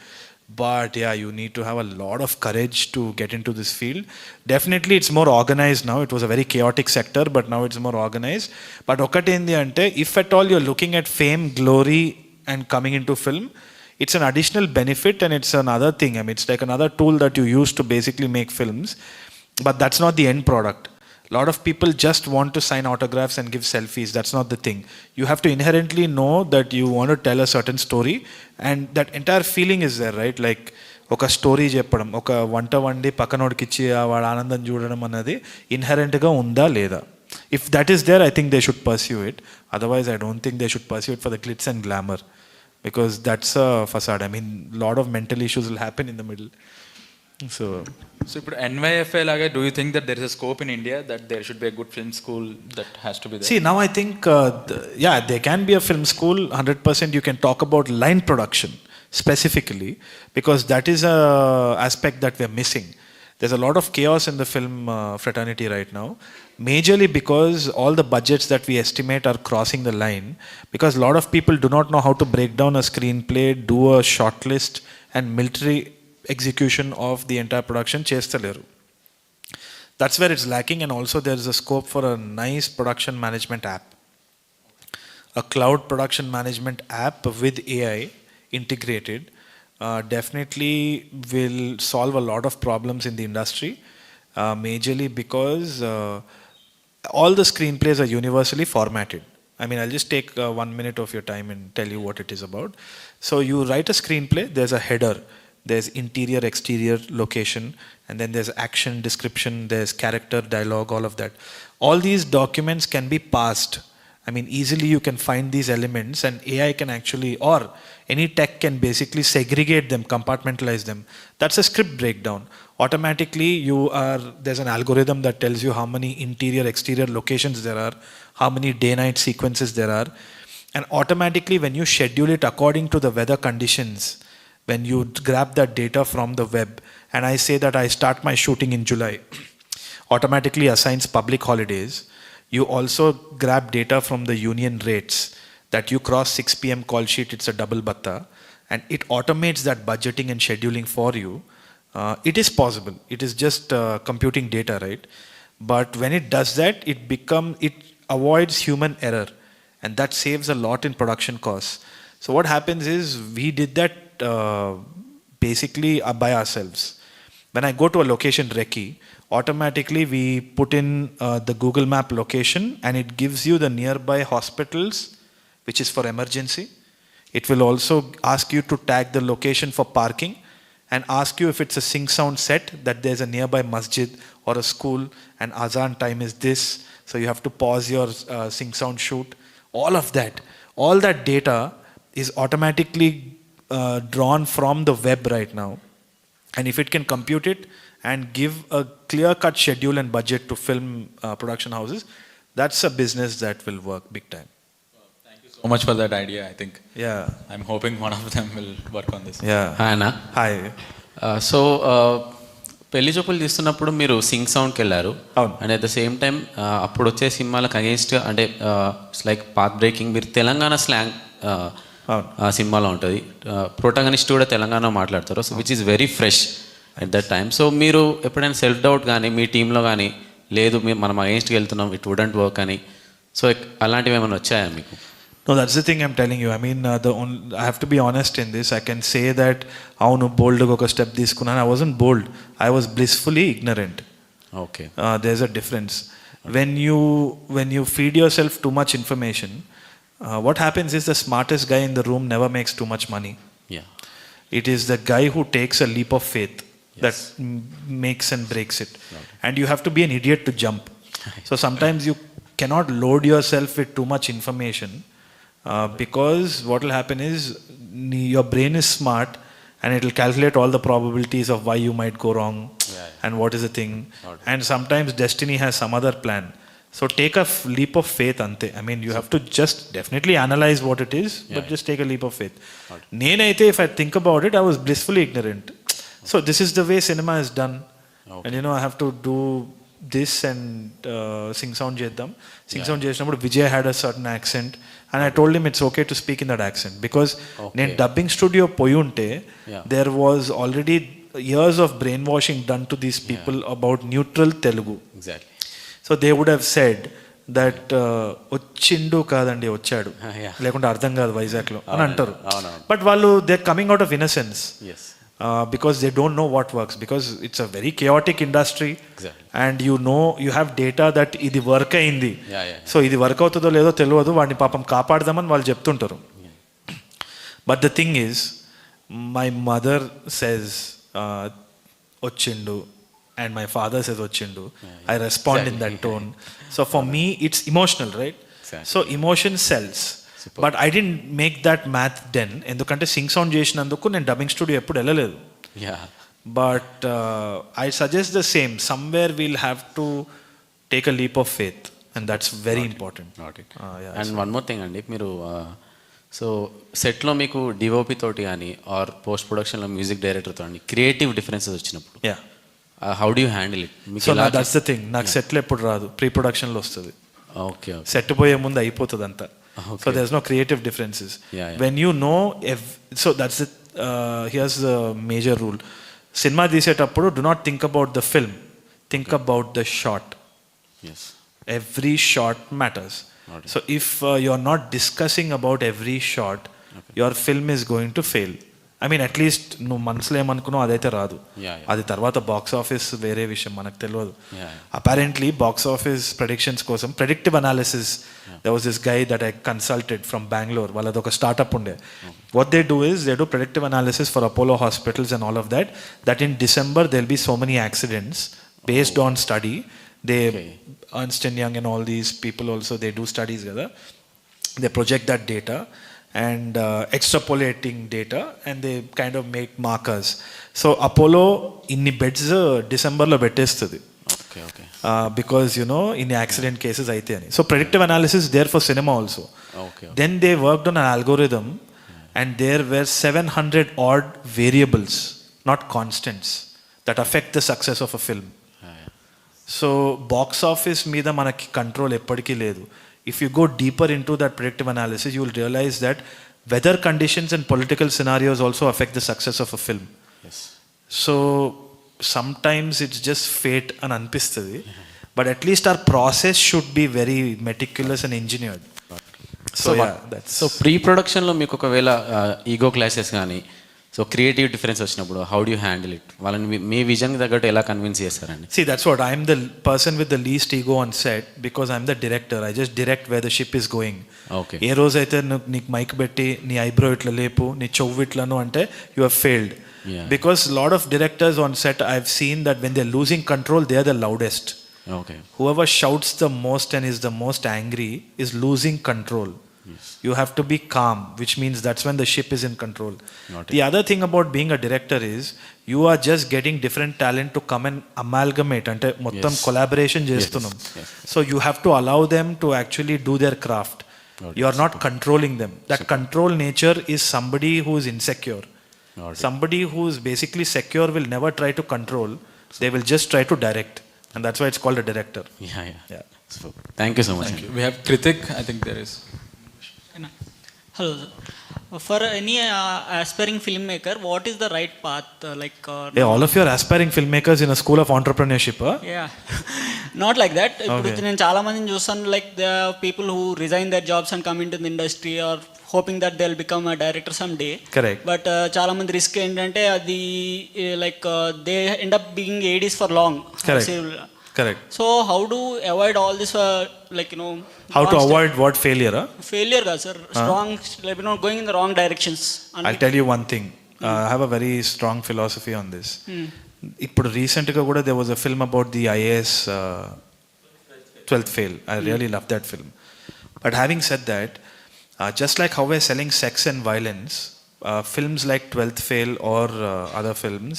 But yeah, you need to have a lot of courage to get into this field. Definitely it's more organized now. It was a very chaotic sector, but now it's more organized. But okate endi ante, if at all you're looking at fame, glory, and coming into film, it's an additional benefit, and it's another thing. I mean, it's like another tool that you use to basically make films, but that's not the end product. A lot of people just want to sign autographs and give selfies. That's not the thing. You have to inherently know that you want to tell a certain story, and that entire feeling is there, right? Like oka story చెప్పడం, ఒక వంట వండి పక్కనోడికిచ్చి వాడు ఆనందం చూడడం అన్నది ఇన్హెరెంట్గా ఉందా లేదా? If that is there, I think they should pursue it. Otherwise, I don't think they should pursue it for the glitz and glamour, because that's a facade. I mean, a lot of mental issues will happen in the middle. So ఇప్పుడు NYFA లాగా, do you think that there is a scope in India that there should be a good film school that has to be there? See, now I think, yeah, there can be a film school, 100%. You can talk about line production specifically, because that is a aspect that we're missing. There's a lot of chaos in the film fraternity right now, majorly because all the budgets that we estimate are crossing the line, because a lot of people do not know how to break down a screenplay, do a short list, and military execution of the entire production chestaleru. That's where it's lacking. And also there is a scope for a nice production management app, a cloud production management app with AI integrated. Definitely will solve a lot of problems in the industry, majorly because all the screenplays are universally formatted. I mean, I'll just take 1 minute of your time and tell you what it is about. So you write a screenplay, there's a header, there's interior, exterior, location, and then there's action, description, there's character, dialogue, all of that. All these documents can be parsed. I mean, easily you can find these elements, and AI can actually, or any tech can basically segregate them, compartmentalize them. That's a script breakdown. Automatically there's an algorithm that tells you how many interior, exterior locations there are, how many day-night sequences there are, and automatically when you schedule it according to the weather conditions, when you grab that data from the web, and I say that I start my shooting in July, automatically assigns public holidays. You also grab data from the union rates, that you cross 6 p.m. call sheet, it's a double batta, and it automates that budgeting and scheduling for you. It is possible. It is just computing data, right? But when it does that, it avoids human error, and that saves a lot in production costs. So what happens is, we did that basically by ourselves. When I go to a location recce, automatically we put in the Google Map location, and it gives you the nearby hospitals, which is for emergency. It will also ask you to tag the location for parking, and ask you if it's a sync sound set, that there's a nearby masjid or a school, and azan time is this, so you have to pause your sync sound shoot. All that data is automatically drawn from the web right now. And if it can compute it and give a clear-cut schedule and budget to film production houses, that's a business that will work big time. Thank you so much for that idea, I think. Yeah. I'm hoping one of them will work on this. Yeah. Hi, Anna. Hi. So Pellichoopulu తీస్తున్నప్పుడు మీరు sync సౌండ్కి వెళ్ళారు, and at the same time అప్పుడు వచ్చే సినిమాలకు against, అంటే it's like path breaking, మీరు Telangana slang సినిమాలో ఉంటుంది, ప్రొటాగనిస్ట్ కూడా తెలంగాణ మాట్లాడతారు, so which is very fresh at that time. So మీరు ఎప్పుడైనా సెల్ఫ్ డౌట్ కానీ మీ టీంలో కానీ, లేదు మనం అగేన్స్ట్కి వెళ్తున్నాం, ఇట్ వుడెంట్ వర్క్ అని, సో అలాంటివి ఏమైనా వచ్చాయా మీకు? No, that's the thing I'm telling you. I mean, I have to be honest in this. I can say that avunu bold ga oka step తీసుకున్నాను. I wasn't bold. I was blissfully ignorant. Okay. There's a difference. When you feed yourself too much information, what happens is the smartest guy in the room never makes too much money. Yeah. It is the guy who takes a leap of faith that makes and breaks it. And you have to be an idiot to jump. So sometimes you cannot load yourself with too much information, because what will happen is your brain is smart and it will calculate all the probabilities of why you might go wrong and what is the thing. And sometimes destiny has some other plan. So take a leap of faith ante. I mean, you have to just definitely analyze what it is, but just take a leap of faith. Nenaithe, if I think about it, I was blissfully ignorant. So this is the way cinema is done. And you know, I have to do this and sing sound cheddam. Sing sound chesinapudu Vijay had a certain accent, and I told him it's okay to speak in that accent, because nen dubbing studio poyunte, there was already years of brainwashing done to these people about neutral Telugu. Exactly. So they would have said that వచ్చిండు కాదండి వచ్చాడు, లేకుంటే అర్థం కాదు వైజాగ్లో అని అంటారు. But వాళ్ళు they coming out of innocence, because they don't know what works, because it's a very chaotic industry. And you know, you have data that ఇది వర్క్ అయింది, సో ఇది వర్క్ అవుతుందో లేదో తెలియదు, వాడిని పాపం కాపాడదామని వాళ్ళు చెప్తుంటారు. But the thing is, my mother says వచ్చిండు and my father says వచ్చిండు, I respond in that tone. So for me it's emotional, right? So emotion sells. But I didn't make that math then, ఎందుకంటే Singh sound చేసినందుకు నేను dubbing studio ఎప్పుడు వెళ్ళలేదు. But I suggest the same, somewhere we'll have to take a leap of faith, and that's very important. And one more thing అండి, మీరు so సెట్లో మీకు DOP తోటి కానీ ఆర్ పోస్ట్ ప్రొడక్షన్లో మ్యూజిక్ డైరెక్టర్తో కానీ క్రియేటివ్ డిఫరెన్సెస్ వచ్చినప్పుడు how do you handle it? So that's the thing, నాకు సెట్లో ఎప్పుడు రాదు, ప్రీ ప్రొడక్షన్లో వస్తుంది. ఓకే, సెట్ పోయే ముందు అయిపోతుంది అంతా. So there's no creative differences. When you know, so that's it. Here's the major rule. Cinema తీసేటప్పుడు do not think about the film, think about the shot. Every shot matters. So if you're not discussing about every shot, your film is going to fail. I mean, at least నువ్వు మనసులో ఏమనుకున్నావు అదైతే రాదు. అది తర్వాత box office వేరే విషయం, మనకు తెలియదు. అపారెంట్లీ బాక్స్ ఆఫీస్ ప్రెడిక్షన్స్ కోసం predictive analysis, there was this guy that I consulted from Bangalore. వాళ్ళది ఒక స్టార్ట్అప్ ఉండే. What they do is they do predictive analysis for Apollo hospitals and all of that, that in December there'll be so many accidents based on study. They Ernst & Young and all these people also, they do studies together. They project that data and extrapolating data, and they kind of make markers. So Apollo inni beds December lo bettestadi, because you know in accident cases aithe ani. So predictive analysis is there for cinema also. Then they worked on an algorithm, and there were 700 odd variables, not constants, that affect the success of a film. So box office మీద మనకి control ఎప్పటికీ లేదు. If you go deeper into that predictive analysis, you will realize that weather conditions and political scenarios also affect the success of a film. So sometimes it's just fate and anpistadi, but at least our process should be very meticulous and engineered. So that's so pre ప్రొడక్షన్లో మీకు ఒకవేళ ego clashes కానీ so creative difference వచ్చినప్పుడు how do handle it? వాళ్ళని మీ విజన్కి తగ్గట్టు ఎలా convince చేస్తారండి? See, that's what I'm the person with the least ego on set, because I'm the director. I just direct where the ship is going. ఏ రోజైతే నీకు mic పెట్టి నీ ఐబ్రో ఇట్లా లేపు, నీ చెవు ఇట్లను అంటే you have failed. Because lot of directors on set, I've seen that when they're losing control, they're the loudest. Whoever shouts the most and is the most angry is losing control. You have to be calm, which means that's when the ship is in control. The other thing about being a director is you are just getting different talent to come and amalgamate, ante mottam collaboration chestunnam. So you have to allow them to actually do their craft. You are not controlling them. That control nature is somebody who is insecure. Somebody who is basically secure will never try to control. They will just try to direct, and that's why it's called a director. So, thank you so much. We have Kritik. I think there is. Hello, sir. For any aspiring filmmaker, what is the right path? All of you are aspiring filmmakers in a school of entrepreneurship, huh? Yeah, not like that. ఇప్పుడు నేను చాలా మందిని చూస్తాను, like the people who resign their jobs and come into the industry or hoping that they'll become a director someday. Correct. But చాలా మంది risk ఏంటంటే అది like they end up being ADs for long. Correct. So how to avoid all this how to avoid what failure? Failure, sir. Strong, going in the wrong directions. I'll tell you one thing. I have a very strong philosophy on this. ఇప్పుడు రీసెంట్గా కూడా there was a film about the IAS 12th fail. I really love that film. But having said that, just like how we're selling sex and violence, films like 12th fail or other films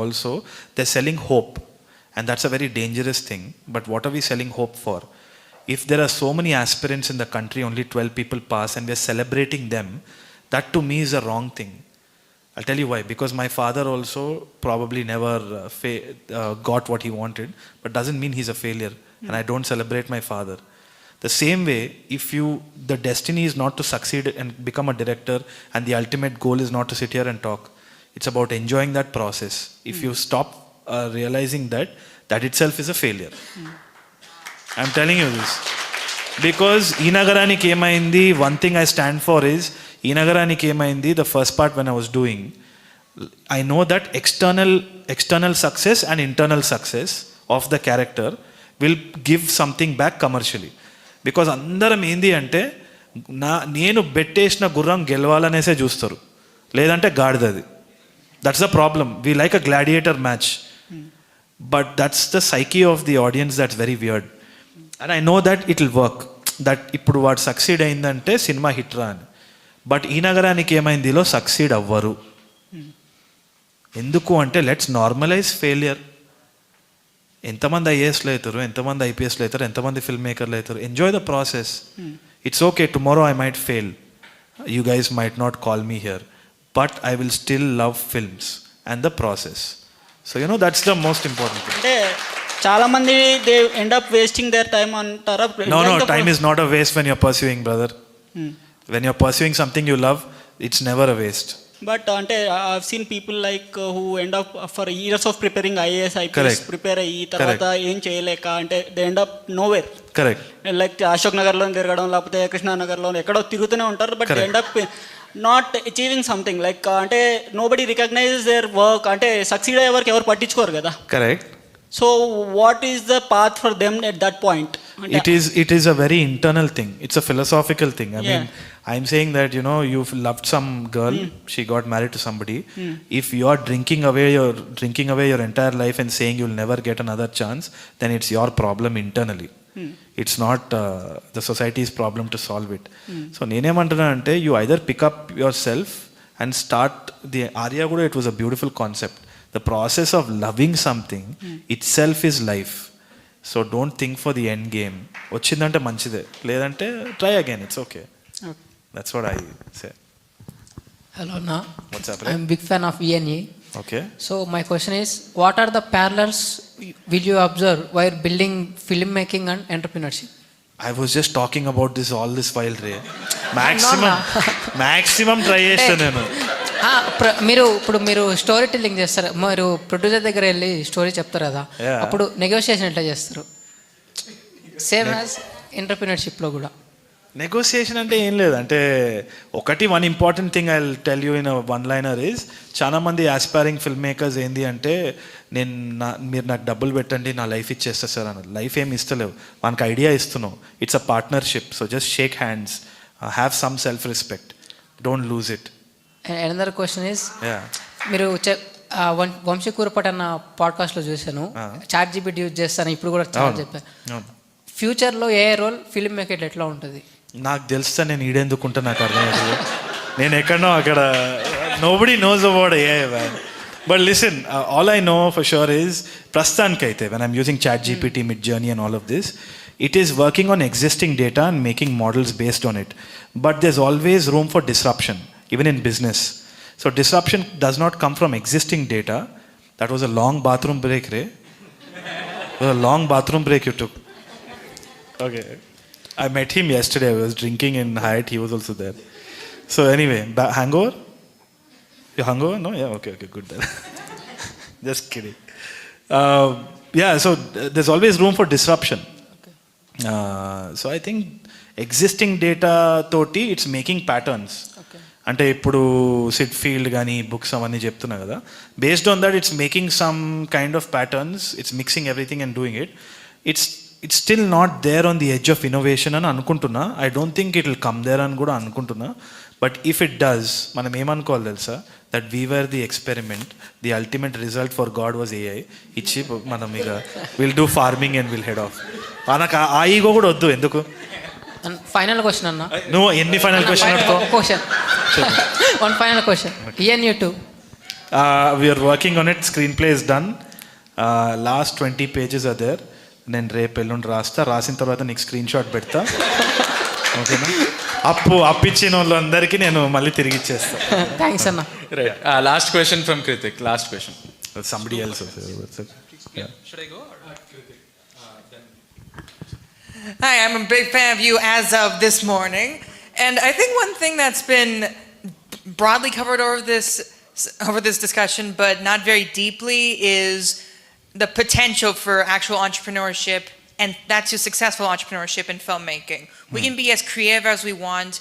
also, they're selling hope. And that's a very dangerous thing. But what are we selling hope for? If there are so many aspirants in the country, only 12 people pass and we're celebrating them, that to me is a wrong thing. I'll tell you why. Because my father also probably never got what he wanted, but doesn't mean he's a failure. And I don't celebrate my father. The same way, if the destiny is not to succeed and become a director, and the ultimate goal is not to sit here and talk. It's about enjoying that process. If you stop realizing that itself is a failure. I'm telling you this. Because ee nagaraniki emaindi, one thing I stand for is, ee nagaraniki emaindi, the first part when I was doing, I know that external success and internal success of the character will give something back commercially. Because అందరం ఏంది అంటే నేను బెట్టేసిన గుర్రం గెలవాలనేసే చూస్తారు, లేదంటే గాడిదది. That's the problem. We like a gladiator match, but that's the psyche of the audience that's very weird. And I know that it will work, that ఇప్పుడు వాడు సక్సీడ్ అయిందంటే సినిమా హిట్ రా అని. బట్ ఈ నగరానికి ఏమైందిలో సక్సీడ్ అవ్వరు. ఎందుకు అంటే లెట్స్ నార్మలైజ్ ఫెయిలియర్. ఎంతమంది ఐఏఎస్లో అవుతారు, ఎంతమంది ఐపీఎస్లో అవుతారు, ఎంతమంది ఫిల్మ్ మేకర్లు అవుతారు. Enjoy the process. It's okay, tomorrow I might fail, you guys might not call me here, but I will still love films and the process. So you know that's the most important thing. అంటే చాలా మంది they end up wasting their time అంటారా? No, time is not a waste when you're pursuing, brother. When you're pursuing something you love, it's never a waste. But అంటే I seen people like who end up for years of preparing IAS IPS prepare అయ్యి తర్వాత ఏం చేయలేక అంటే they end up nowhere. Correct. Like Ashok నగర్లో తిరగడం, లేకపోతే కృష్ణానగర్లో ఎక్కడో తిరుగుతూనే ఉంటారు, but they end up not achieving something. Like అంటే నోబడి రికగ్నైజెస్ దేర్ వర్క్. అంటే సక్సీడ్ అయ్యే వరకు ఎవరు పట్టించుకోరు కదా. Correct. So what is the path for them at that point? It is a very internal thing. It's a philosophical thing. I mean, I'm saying that, you know, you've loved some girl, she got married to somebody. If you are drinking away your entire life and saying you'll never get another chance, then it's your problem internally. It's not the society's problem to solve it. So nenemantana ante, you either pick up yourself and start the Arya kuda, it was a beautiful concept. The process of loving something itself is life. So don't think for the end game. వచ్చిందంటే మంచిదే, లేదంటే try again, it's okay. That's what I say. Hello, Na. What's happening? I'm a big fan of ENA. Okay. So my question is, what are the parallels will you observe while building filmmaking and entrepreneurship? I was just talking about this all this while, Ray. Maximum try చేస్తాను నేను. మీరు story telling చేస్తారు, మీరు producer దగ్గర వెళ్ళి story చెప్తారు కదా, అప్పుడు నెగోషియేషన్ ఎట్లా చేస్తారు? సేమ్ యాజ్ ఎంటర్‌ప్రెన్యూర్‌షిప్లో కూడా నెగోసియేషన్ అంటే ఏం లేదు. అంటే one important thing I will tell you in one liner is, చాలా మంది ఆస్పైరింగ్ ఫిల్మ్ మేకర్స్ ఏంది అంటే, మీరు నాకు డబ్బులు పెట్టండి నా లైఫ్ ఇచ్చేస్తా సార్ అన్నది. లైఫ్ ఏమి ఇస్తలేవు, మనకు ఐడియా ఇస్తున్నావు. It's a partnership. So just shake hands, have some self respect, don't lose it. Another question is, మీరు వంశీ కూరపాటి అన్న పాడ్కాస్ట్లో చూశాను, చాట్ జీపీటీ యూజ్ చేస్తాను ఇప్పుడు కూడా చాలా చెప్పాను. ఫ్యూచర్లో ఏ రోల్ ఫిల్మ్ మేకర్ ఎట్లా ఉంటుంది? నాకు తెలుస్తా, నేను ఈడెందుకుంటా నాకు అర్థమవుతుంది. నేను ఎక్కడనో అక్కడ, nobody knows about AI man. But listen, all I know for sure is, ప్రస్తుతానికైతే when I'm using ChatGPT, Midjourney and all of this, it is working on existing data and making models based on it. But there's always room for disruption, even in business. So disruption does not come from existing data. That was a long bathroom break, Ray. It was a long bathroom break you took. Okay. I met him yesterday. I was drinking in Hyatt. He was also there. So anyway, hangover? You hungover? No? Yeah, okay, good then. Just kidding. Yeah, so there's always room for disruption. So I think existing data తోటి it's making patterns. అంటే ఇప్పుడు Syd Field కానీ books అవన్నీ చెప్తున్నా కదా, based on that it's making some kind of patterns, it's mixing everything and doing it. It's still not there on the edge of innovation అని అనుకుంటున్నా. I don't think it will come there అని కూడా అనుకుంటున్నా. But if it does మనం ఏమనుకోవాలి తెలుసా, that we were the experiment, the ultimate result for God was AI ఇచ్చి మనం ఇక will do farming and will head of. మనకు ఆ ఈగో కూడా వద్దు ఎందుకు. ఫైనల్ క్వశ్చన్ అన్న. నువ్వు ఎన్ని final question question one final question. Ian you too. We're working on it. Screenplay is done. Last 20 pages are there. నేను రేపు ఎల్లుండి రాసిన తర్వాత నీకు స్క్రీన్ షాట్ పెడతా, ఓకేనా? అప్పిచ్చిన వాళ్ళందరికీ నేను మళ్ళీ తిరిగి ఇచ్చేస్తాను. థ్యాంక్స్ అన్న. Right. Last question from Kritik. Last question. Somebody else. Should I go? Hi, I'm a big fan of you as of this morning. And I think one thing that's been broadly covered over this discussion, but not very deeply, is the potential for actual entrepreneurship, and that's just successful entrepreneurship in filmmaking. We can be as creative as we want,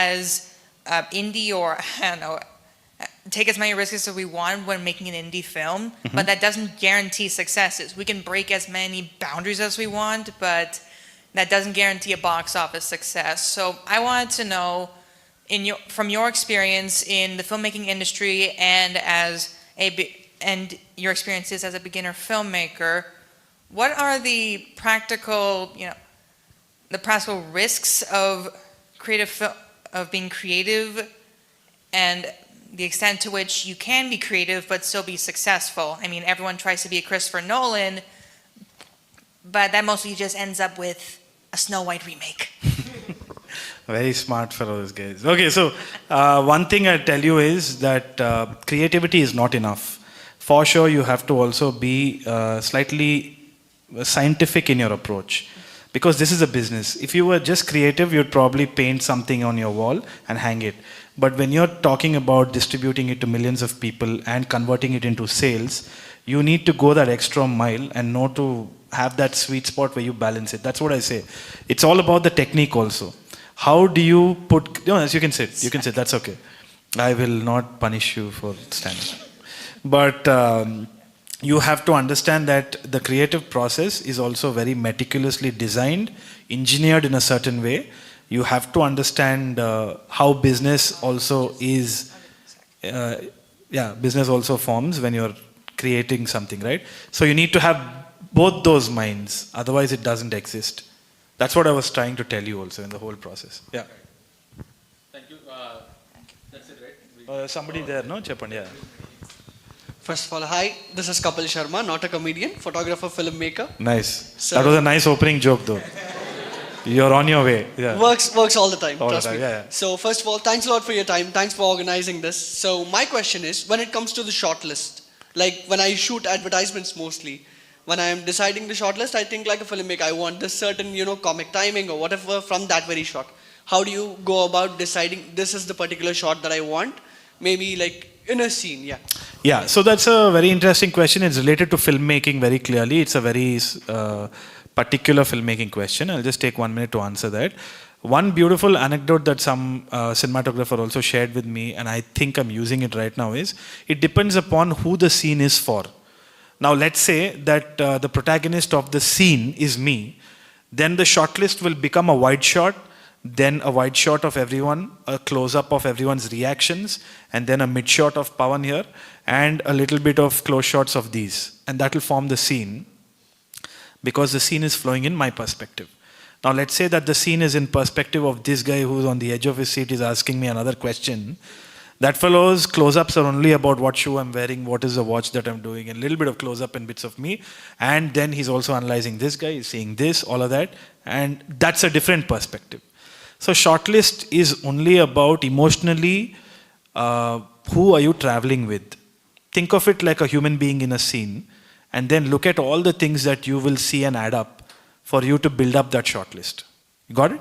as indie, or I don't know, take as many risks as we want when making an indie film, but that doesn't guarantee successes. We can break as many boundaries as we want, but that doesn't guarantee a box office success. So I wanted to know, from your experience in the filmmaking industry and and your experiences as a beginner filmmaker, what are the practical risks of being creative, and the extent to which you can be creative but still be successful? I mean, everyone tries to be a Christopher Nolan, but that mostly just ends up with a Snow White remake. Very smart fellows, guys. Okay, so one thing I'll tell you is that creativity is not enough. For sure, you have to also be slightly scientific in your approach, because this is a business. If you were just creative, you'd probably paint something on your wall and hang it. But when you're talking about distributing it to millions of people and converting it into sales, you need to go that extra mile and know to have that sweet spot where you balance it. That's what I say. It's all about the technique also. How do you put... No, you can sit, that's okay. I will not punish you for standing. But you have to understand that the creative process is also very meticulously designed, engineered in a certain way. You have to understand how business also is... business also forms when you're creating something, right? So you need to have both those minds, otherwise it doesn't exist. That's what I was trying to tell you also in the whole process. Yeah. Thank you. That's it, right? Somebody there, no? Cheppandi, yeah. First of all, hi, this is Kapil Sharma, not a comedian, photographer, filmmaker. Nice. So, that was a nice opening joke though. You're on your way. Yeah. Works all the time, trust me. Yeah. So first of all, thanks a lot for your time. Thanks for organizing this. So my question is, when it comes to the shortlist, like when I shoot advertisements mostly, when I am deciding the shortlist, I think like a filmmaker, I want this certain, comic timing or whatever from that very shot. How do you go about deciding this is the particular shot that I want? Maybe like in a scene, Yeah, so that's a very interesting question. It's related to filmmaking very clearly. It's a very particular filmmaking question. I'll just take 1 minute to answer that. One beautiful anecdote that some cinematographer also shared with me, and I think I'm using it right now, is it depends upon who the scene is for. Now let's say that the protagonist of the scene is me. Then the shortlist will become a wide shot, then a wide shot of everyone, a close-up of everyone's reactions, and then a mid-shot of Pavan here, and a little bit of close shots of these. And that will form the scene, because the scene is flowing in my perspective. Now let's say that the scene is in perspective of this guy who's on the edge of his seat is asking me another question. That fellow's close-ups are only about what shoe I'm wearing, what is the watch that I'm doing, and a little bit of close-up and bits of me. And then he's also analyzing this guy, he's seeing this, all of that. And that's a different perspective. So shortlist is only about emotionally, who are you traveling with? Think of it like a human being in a scene, and then look at all the things that you will see and add up for you to build up that shortlist. You got it?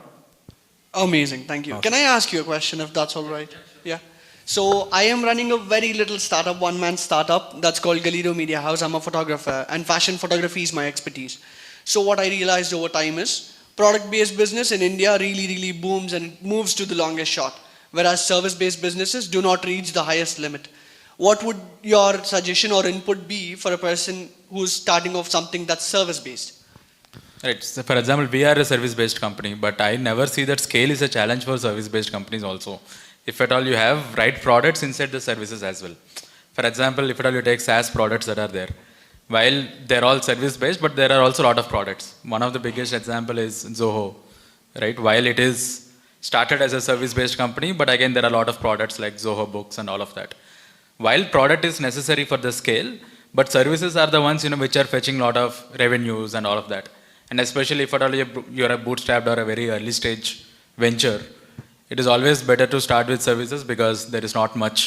Amazing, thank you. Awesome. Can I ask you a question if that's all right? Yeah. So I am running a very little startup, one-man startup that's called Galido Media House. I'm a photographer and fashion photography is my expertise. So what I realized over time is product-based business in India really booms and it moves to the longest shot, whereas service-based businesses do not reach the highest limit. What would your suggestion or input be for a person who's starting off something that's service-based? Right. So for example, we are a service-based company, but I never see that scale is a challenge for service-based companies also. if at all you have right products inside the services as well. For example, if at all you take SaaS products that are there, while they're all service based, but there are also a lot of products. One of the biggest example is Zoho, right? While it is started as a service based company, but again there are a lot of products like Zoho Books and all of that. While product is necessary for the scale, but services are the ones, which are fetching a lot of revenues and all of that. And especially if at all you're a bootstrapped or a very early stage venture, it is always better to start with services because there is not much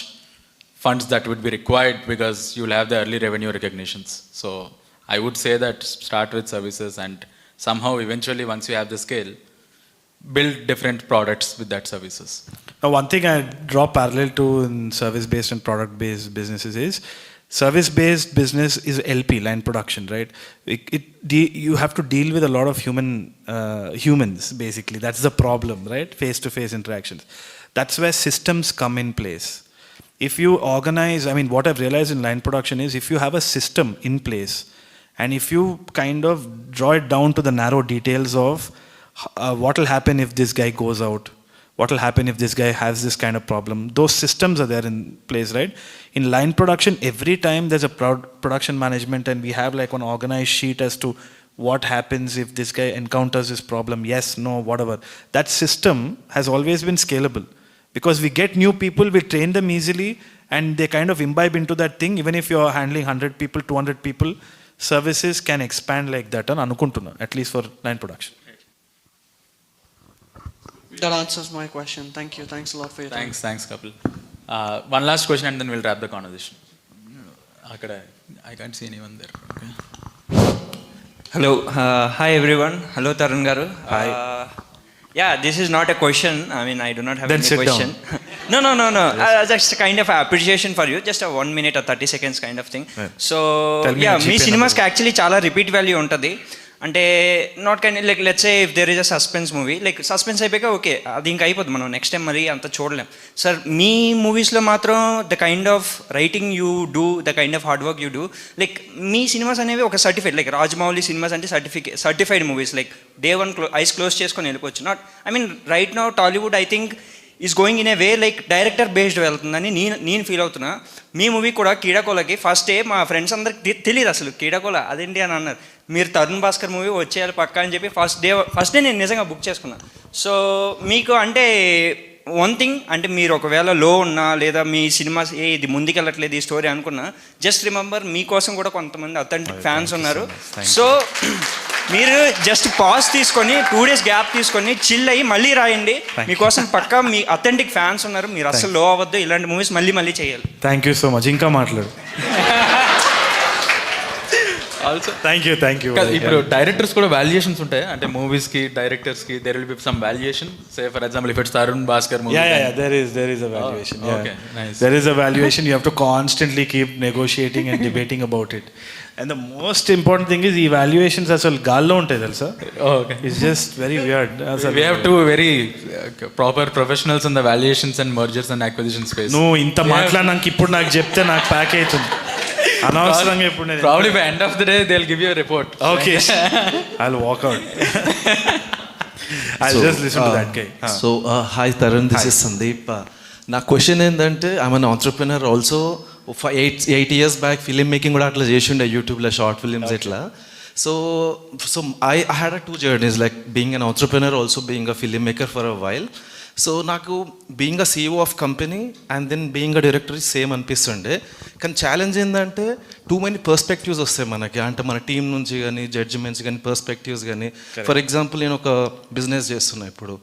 funds that would be required because you'll have the early revenue recognitions. So I would say that start with services and somehow eventually once you have the scale, build different products with that services. Now, one thing I draw parallel to in service-based and product-based businesses is service-based business is LP, line production, right? You have to deal with a lot of humans, basically. That's the problem, right? Face-to-face interactions. That's where systems come in place. If you organize, what I've realized in line production is if you have a system in place and if you kind of draw it down to the narrow details of what will happen if this guy goes out, what will happen if this guy has this kind of problem, those systems are there in place, right? In line production, every time there's a production management and we have like an organized sheet as to what happens if this guy encounters this problem, yes, no, whatever. That system has always been scalable. Because we get new people, we train them easily, and they kind of imbibe into that thing. Even if you're handling 100 people, 200 people, services can expand like that, at least for line production. That answers my question. Thank you. Thanks a lot for your time. Thanks, Kapil. One last question and then we'll wrap the conversation. I can't see anyone there. Okay. Hello. Hi, everyone. Hello, Tharun Garu. Hi. Yeah, this is not a question. I do not have then any question. No. Just a kind of appreciation for you. Just a 1 minute or 30 seconds kind of thing. Right. So, మీ సినిమాస్కి actually చాలా repeat value ఉంటుంది. అంటే not kind like let's say if there is a suspense movie, like suspense అయిపోయాక okay అది ఇంకా అయిపోతుంది, మనం నెక్స్ట్ టైం మరి అంత చూడలేం. సార్ మీ మూవీస్లో మాత్రం the kind of writing you do, the kind of hard work you do, like me cinemas అనేవి ఒక సర్టిఫైడ్, లైక్ రాజమౌళి సినిమాస్ అంటే certified movies, like day one eyes close చేసుకొని వెళ్ళిపోవచ్చు. Right now Tollywood I think is going in a way like director based వెళ్తుందని నేను feel అవుతున్నా. మీ movie కూడా కీడాకోలకి first day మా ఫ్రెండ్స్ అందరికి తెలియదు అసలు కీడాకోల అదేంటి అని అన్నారు. మీరు తరుణ్ భాస్కర్ మూవీ వచ్చేయాలి పక్కా అని చెప్పి ఫస్ట్ డే నేను నిజంగా బుక్ చేసుకున్నాను. సో మీకు అంటే వన్ థింగ్ అంటే మీరు ఒకవేళ లో ఉన్నా లేదా మీ సినిమాస్ ఇది ముందుకెళ్ళట్లేదు ఈ స్టోరీ అనుకున్నా, జస్ట్ రిమెంబర్ మీకోసం కూడా కొంతమంది అథెంటిక్ ఫ్యాన్స్ ఉన్నారు. సో మీరు జస్ట్ పాజ్ తీసుకొని 2 days గ్యాప్ తీసుకొని చిల్ అయ్యి మళ్ళీ రాయండి. మీకోసం పక్కా మీ అథెంటిక్ ఫ్యాన్స్ ఉన్నారు. మీరు అసలు లో అవ్వద్దు, ఇలాంటి మూవీస్ మళ్ళీ చేయాలి. Thank you so much. ఇంకా మాట్లాడు. Also thank you. ఇప్పుడు డైరెక్టర్స్ కూడా వాల్యుయేషన్స్ ఉంటాయి అంటే మూవీస్ కి డైరెక్టర్స్ కి there will be some valuation. Say for example if it's Tarun Bhaskar movie, there is a valuation. Okay, nice. There is a valuation. You have to constantly keep negotiating and debating about it. And the most important thing is evaluations అసలు గాల్లో ఉంటాయి తెలుసా. Okay, it's just very weird. We have two very proper professionals in the valuations and mergers and acquisition space. నువ్వు ఇంత మాట్లాడినాక ఇప్పుడు నాకు చెప్తే నాకు ప్యాక్ అవుతుంది అనవసరంగా. ఇప్పుడు నేను probably by end of the day they'll give you a report. Okay. I'll walk out. I'll just listen to that guy. So hi Tharun, this is Sandeep. నా క్వశ్చన్ ఏంటంటే I'm an entrepreneur also. 8 years back film making కూడా అట్లా చేసి ఉండే యూట్యూబ్లో short films ఇట్లా. So I had 2 journeys like being an entrepreneur, also being a filmmaker for a while. సో నాకు being a CEO of company and then being a director same అనిపిస్తుండే. కానీ ఛాలెంజ్ ఏంటంటే టూ మెనీ పర్స్పెక్టివ్స్ వస్తాయి మనకి, అంటే మన టీం నుంచి కానీ జడ్జిమెంట్స్ కానీ పర్స్పెక్టివ్స్ కానీ. ఫర్ ఎగ్జాంపుల్ నేను ఒక బిజినెస్ చేస్తున్నా, ఇప్పుడు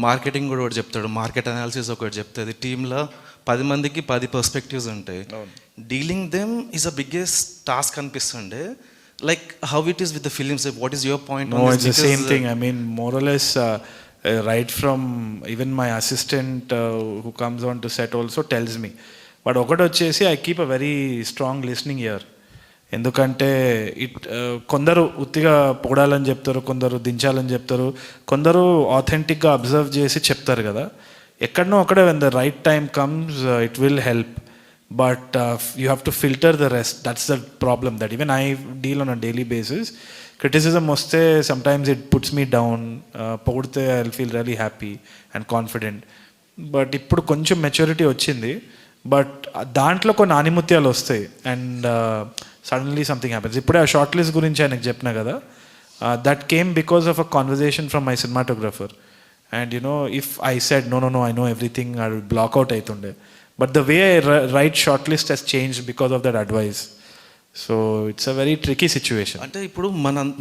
మార్కెటింగ్ కూడా ఒకటి చెప్తాడు, మార్కెట్ అనాలిసిస్ ఒకటి చెప్తుంది, టీంలో 10 మందికి 10 పర్స్పెక్టివ్స్ ఉంటాయి. Dealing them is a biggest task అనిపిస్తుండే. Like how it is with the films, what is your point? No, it's the same thing. More or less right from even my assistant who comes on to set also tells me. But ఒకటి వచ్చేసి I keep a very strong listening ear. ఎందుకంటే కొందరు ఉత్తిగా పొగడాలని చెప్తారు, కొందరు దించాలని చెప్తారు, కొందరు ఆథెంటిక్గా observe చేసి చెప్తారు కదా. ఎక్కడనో అక్కడే when the right time comes it will help, but you have to filter the rest. That's the problem that even I deal on a daily basis. Criticism వస్తే sometimes it puts me down, పొగిడితే I'll feel really happy and confident. But ఇప్పుడు కొంచెం maturity వచ్చింది. But దాంట్లో కొన్ని ఆనిముత్యాలు వస్తాయి and suddenly something happens. ఇప్పుడే ఆ షార్ట్ లిస్ట్ గురించి ఆయనకు చెప్పినా కదా, that came because of a conversation from my cinematographer. And if I said no I know everything, I will block out అవుతుండే. But the way I write short list has change because of that advice. So it's a very tricky situation. అంటే ఇప్పుడు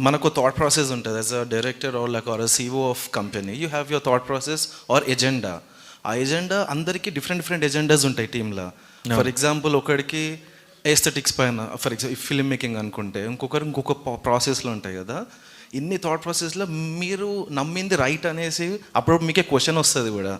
మనకు thought process ఉంటుంది as a director or a CEO of company. You have your thought process or agenda. ఆ agenda అందరికీ different agendas ఉంటాయి టీంలో. For example ఒకడికి aesthetics పైన, ఫర్ ఎగ్జాంపుల్ ఫిల్మ్ మేకింగ్ అనుకుంటే ఇంకొక ప్రాసెస్లో ఉంటాయి కదా. ఇన్ని థాట్ ప్రాసెస్లో మీరు నమ్మింది రైట్ అనేసి అప్పుడు మీకే క్వశ్చన్ వస్తుంది కూడా.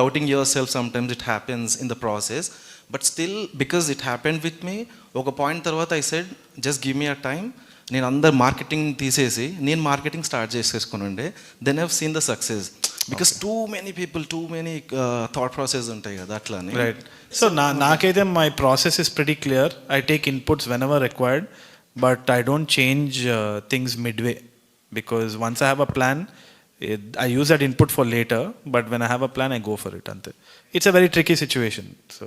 Doubting yourself sometimes it happens in the process. But still because it happened with me, ఒక పాయింట్ తర్వాత I said just give me a time. నేను అందరు మార్కెటింగ్ తీసేసి నేను మార్కెటింగ్ స్టార్ట్ చేసేసుకుని ఉండే. Then I've seen the success because too many people, too many thought process ఉంటాయి కదా అట్లా. రైట్. సో నాకైతే my process is pretty clear. I take inputs whenever required, but I don't change things midway because once I have a plan, I use that input for later, but when I have a plan, I go for it. Ante. It's a very tricky situation. So.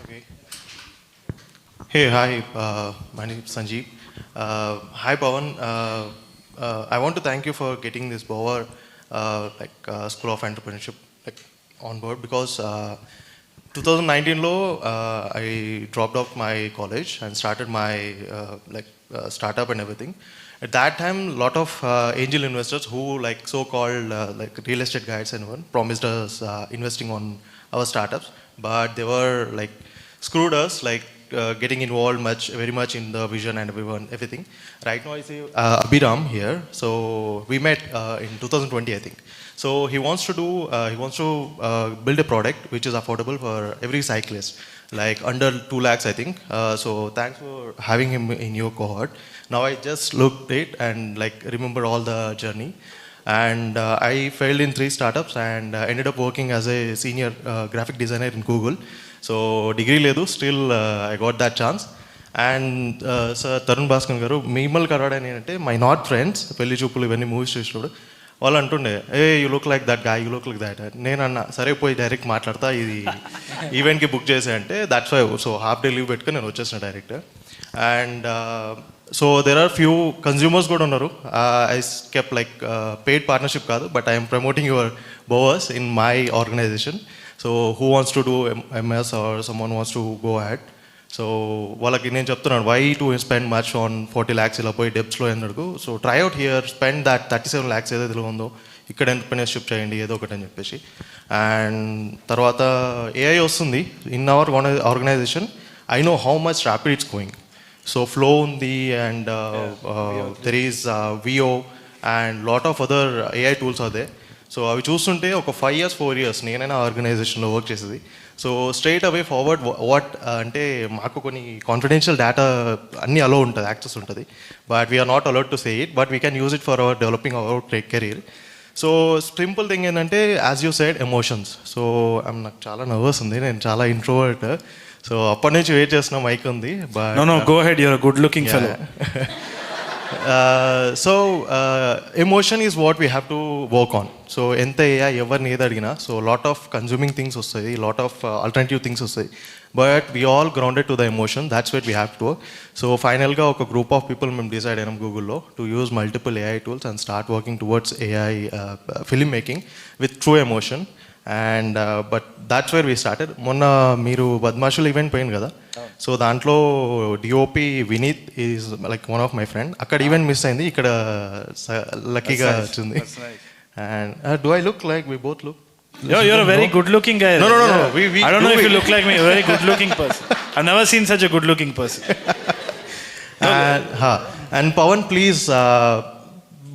Okay. Hey, hi. My name is Sanjeev. Hi, Pavan. I want to thank you for getting this Bower School of Entrepreneurship on board because 2019 lo I dropped off my college and started my startup and everything. At that time, a lot of angel investors who so-called real estate guys and one promised us investing on our startups, but they were screwed us, getting involved very much in the vision and everything. Right now, I see Abhiram here. So we met in 2020, I think. So he wants to build a product which is affordable for every cyclist, under 2 lakhs, I think. So thanks for having him in your cohort. Now I just looked it and remember all the journey. And I failed in 3 startups and ended up working as a senior graphic designer in Google. So degree ledu, still I got that chance. And Sir Tharun Bhascker garu meemal karadani ante my not friends Pelichupalu ivanni movies chesinapudu వాళ్ళు అంటుండే, hey you look like that guy, you look like that. నేను అన్నా సరే పోయి direct మాట్లాడతా, ఇది ఈవెంట్కి book చేసే అంటే that's why. So half day leave పెట్టుకుని నేను వచ్చేసిన direct. And so there are few consumers కూడా ఉన్నారు. ఐ కెప్ పెయిడ్ పార్ట్నర్షిప్ కాదు, but I'm promoting your bowers in my organization. So who wants to do MS or someone wants to go ahead. So వాళ్ళకి నేను చెప్తున్నాను, why to spend much on 40 lakhs ఇలా పోయి డెబ్స్లో ఎందుకు. So try out here, spend that 37 lakhs ఏదైతే ఉందో ఇక్కడ ఎంటర్‌ప్రెన్యూర్‌షిప్ చేయండి ఏదో ఒకటి అని చెప్పేసి. అండ్ తర్వాత AI వస్తుంది in our organization. I know how much rapid it's going. So flow ఉంది and there is VO and lot of other AI tools అదే. సో అవి చూస్తుంటే ఒక 5 years 4 years నేనైనా ఆర్గనైజేషన్లో వర్క్ చేసేది. So straight away forward what అంటే మాకు కొన్ని కాన్ఫిడెన్షియల్ డేటా అన్నీ అలో ఉంటుంది, యాక్సెస్ ఉంటుంది. But we're not allowed to say it, but we can use it for our developing our career. So simple thing ఏంటంటే as you side emotions. So నాకు చాలా nervous ఉంది, నేను చాలా ఇంట్రోవర్ట్. సో అప్పటి నుంచి వెయిట్ చేస్తున్న మైక్ ఉంది. But no go ahead, you're good looking fellow. So emotion is what we have to work on. So ఎంత ఎవరిని ఏది అడిగినా so lot of consuming things వస్తాయి, లాట్ ఆఫ్ ఆల్టర్నేటివ్ థింగ్స్ వస్తాయి, but we all grounded to the emotion. That's what we have to work. So ఫైనల్గా ఒక group of people మేము decide అయినాం గూగుల్లో to use multiple AI tools and start working towards AI film making with true emotion. And but that's where we started. మొన్న మీరు Badmashulu event పోయింది కదా, సో దాంట్లో DOP Vineeth is one of my friend. అక్కడ ఈవెంట్ మిస్ అయింది, ఇక్కడ లక్కీగా వచ్చింది. And do I look like we both look? You're a very good-looking guy. No. I don't know if you look like me. You're a very good-looking person. I've never seen such a good-looking person. And Pavan, please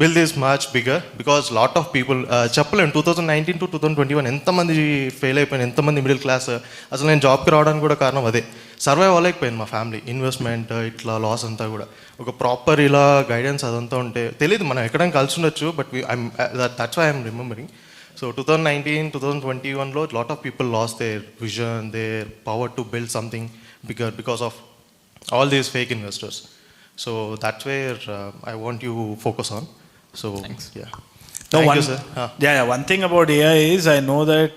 build this much bigger because lot of people చెప్పలేం 2019 to 2021 ఎంతమంది fail అయిపోయిన, ఎంతమంది middle class. అసలు నేను జాబ్కి రావడానికి కూడా కారణం అదే. సర్వైవ్ అవ్వలేకపోయింది మా ఫ్యామిలీ, ఇన్వెస్ట్మెంట్ ఇట్లా లాస్ అంతా కూడా. ఒక ప్రాపర్ ఇలా గైడెన్స్ అదంతా ఉంటే తెలియదు, మనం ఎక్కడైనా కలిసి ఉండొచ్చు, but that's why I'm remembering. So 2019, 2021 a lot of people lost their vision, their power to build something bigger because of all these fake investors. So that's where I want you focus on. So thanks. Yeah. No, Thank one, you, sir. yeah, one thing about AI is I know that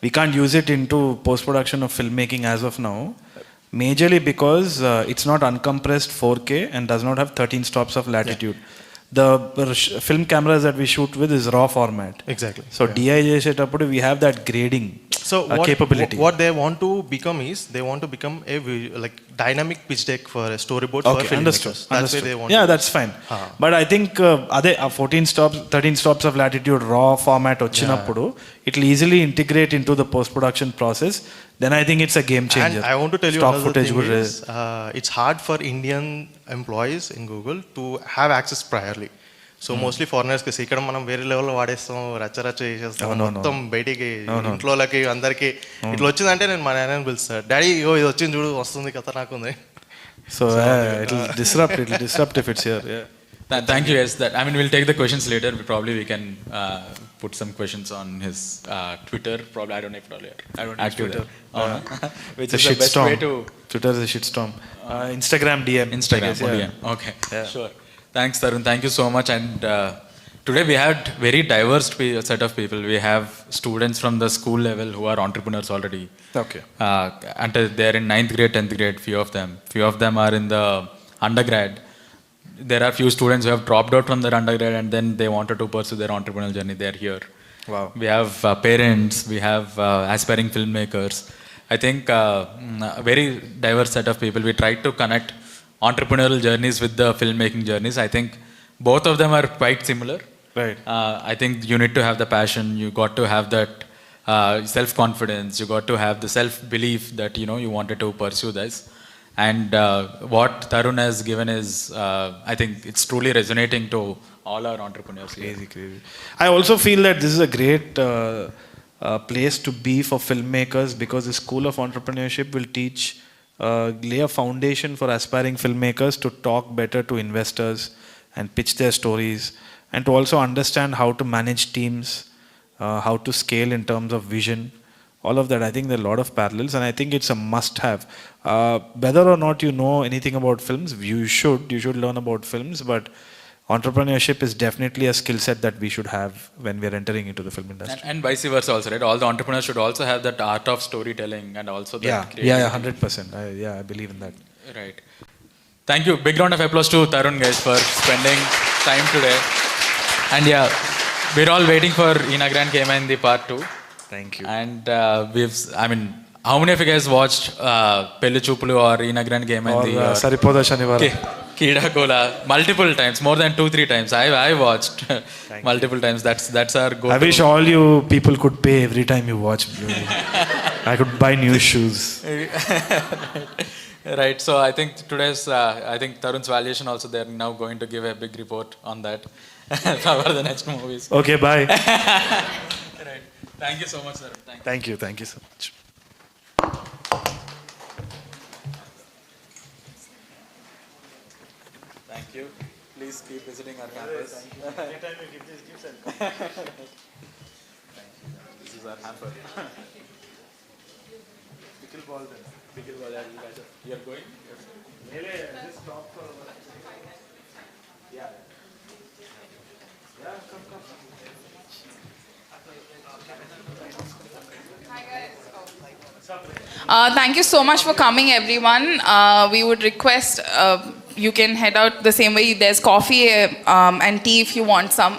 we can't use it into post-production of filmmaking as of now. Majorly because it's not uncompressed 4K and does not have 13 stops of latitude. The film cameras that we shoot with is raw format. Exactly. So DI చేసేటప్పుడు we have that grading capability. What they want to become is they want to become a like dynamic pitch deck for a storyboard for Understood. filmmakers. That's why they want. Yeah, that's fine. But I think అదే 14 stops, 13 stops of latitude raw format వచ్చినప్పుడు it will easily integrate into the post production process. Then I think it's a game changer. And I want to tell you Stock another footage thing would is, it's hard for Indian employees in Google to have access priorly. So mostly ఫారినర్స్కి ఇక్కడ మనం వేరే లెవెల్లో వాడేస్తాం, రచ్చ చేసేస్తాం, మొత్తం బయటికి ఇంట్లోకి అందరికీ ఇట్లా వచ్చిందంటే నేను మా నాన్నని పిలుస్తాను, డాడీ ఇగో ఇది వచ్చింది చూడు, వస్తుంది కథ నాకుంది. So it'll disrupt if it's here. Yeah. Thank you. Yes, that I mean we'll take the questions later. Probably we can put some questions on his Twitter. Probably I don't know if I don't have Twitter. Which is the best way to Twitter is a shitstorm. Instagram DM. DM. Okay. Yeah. Sure. Thanks, Tharun. Thank you so much. And today we had very diverse set of people. We have students from the school level who are entrepreneurs already. Okay. And they're in 9th grade, 10th grade. Few of them. Few of them are in the undergrad. There are few students who have dropped out from their undergrad and then they wanted to pursue their entrepreneurial journey. They're here. Wow. We have parents. We have aspiring filmmakers. I think a very diverse set of people. We tried to connect entrepreneurial journeys with the filmmaking journeys. I think both of them are quite similar. Right. I think you need to have the passion. You got to have that self-confidence. You got to have the self-belief that you wanted to pursue this. And what Tharun has given is, I think it's truly resonating to all our entrepreneurs. Crazy. I also feel that this is a great place to be for filmmakers because the School of Entrepreneurship will teach lay a foundation for aspiring filmmakers to talk better to investors and pitch their stories, and to also understand how to manage teams, how to scale in terms of vision, all of that. I think there are a lot of parallels, and I think it's a must-have. Whether or not you know anything about films, you should learn about films, but entrepreneurship is definitely a skill set that we should have when we are entering into the film industry. And vice versa also, right? All the entrepreneurs should also have that art of storytelling and also that Yeah, 100%. I believe in that. Right. Thank you. Big round of applause to Tharun, guys, for spending time today. And yeah, we're all waiting for Ina Grand Kema in the part 2. Thank you. And how many of you guys watched Pelichupalu or Ina Grand Kema in the Saripoda Shanivaram? Kida Kola multiple times, more than 2-3 times. I watched multiple times. That's our goal. I wish all you people could pay every time you watch. I could buy new shoes. Right. So I think today's I think Tharun's valuation also, they're now going to give a big report on that for the next movies. Okay, bye. Right. Thank you so much, sir. Thank you so much. Thank you. Please keep visiting our campus. Anytime you give this, give some. This is our hamper. Pickleball then. Pickleball, you guys are going? Just stop for a while. Yeah. Come. Hi guys. Thank you so much for coming, everyone. We would request you can head out the same way. There's coffee and tea if you want some.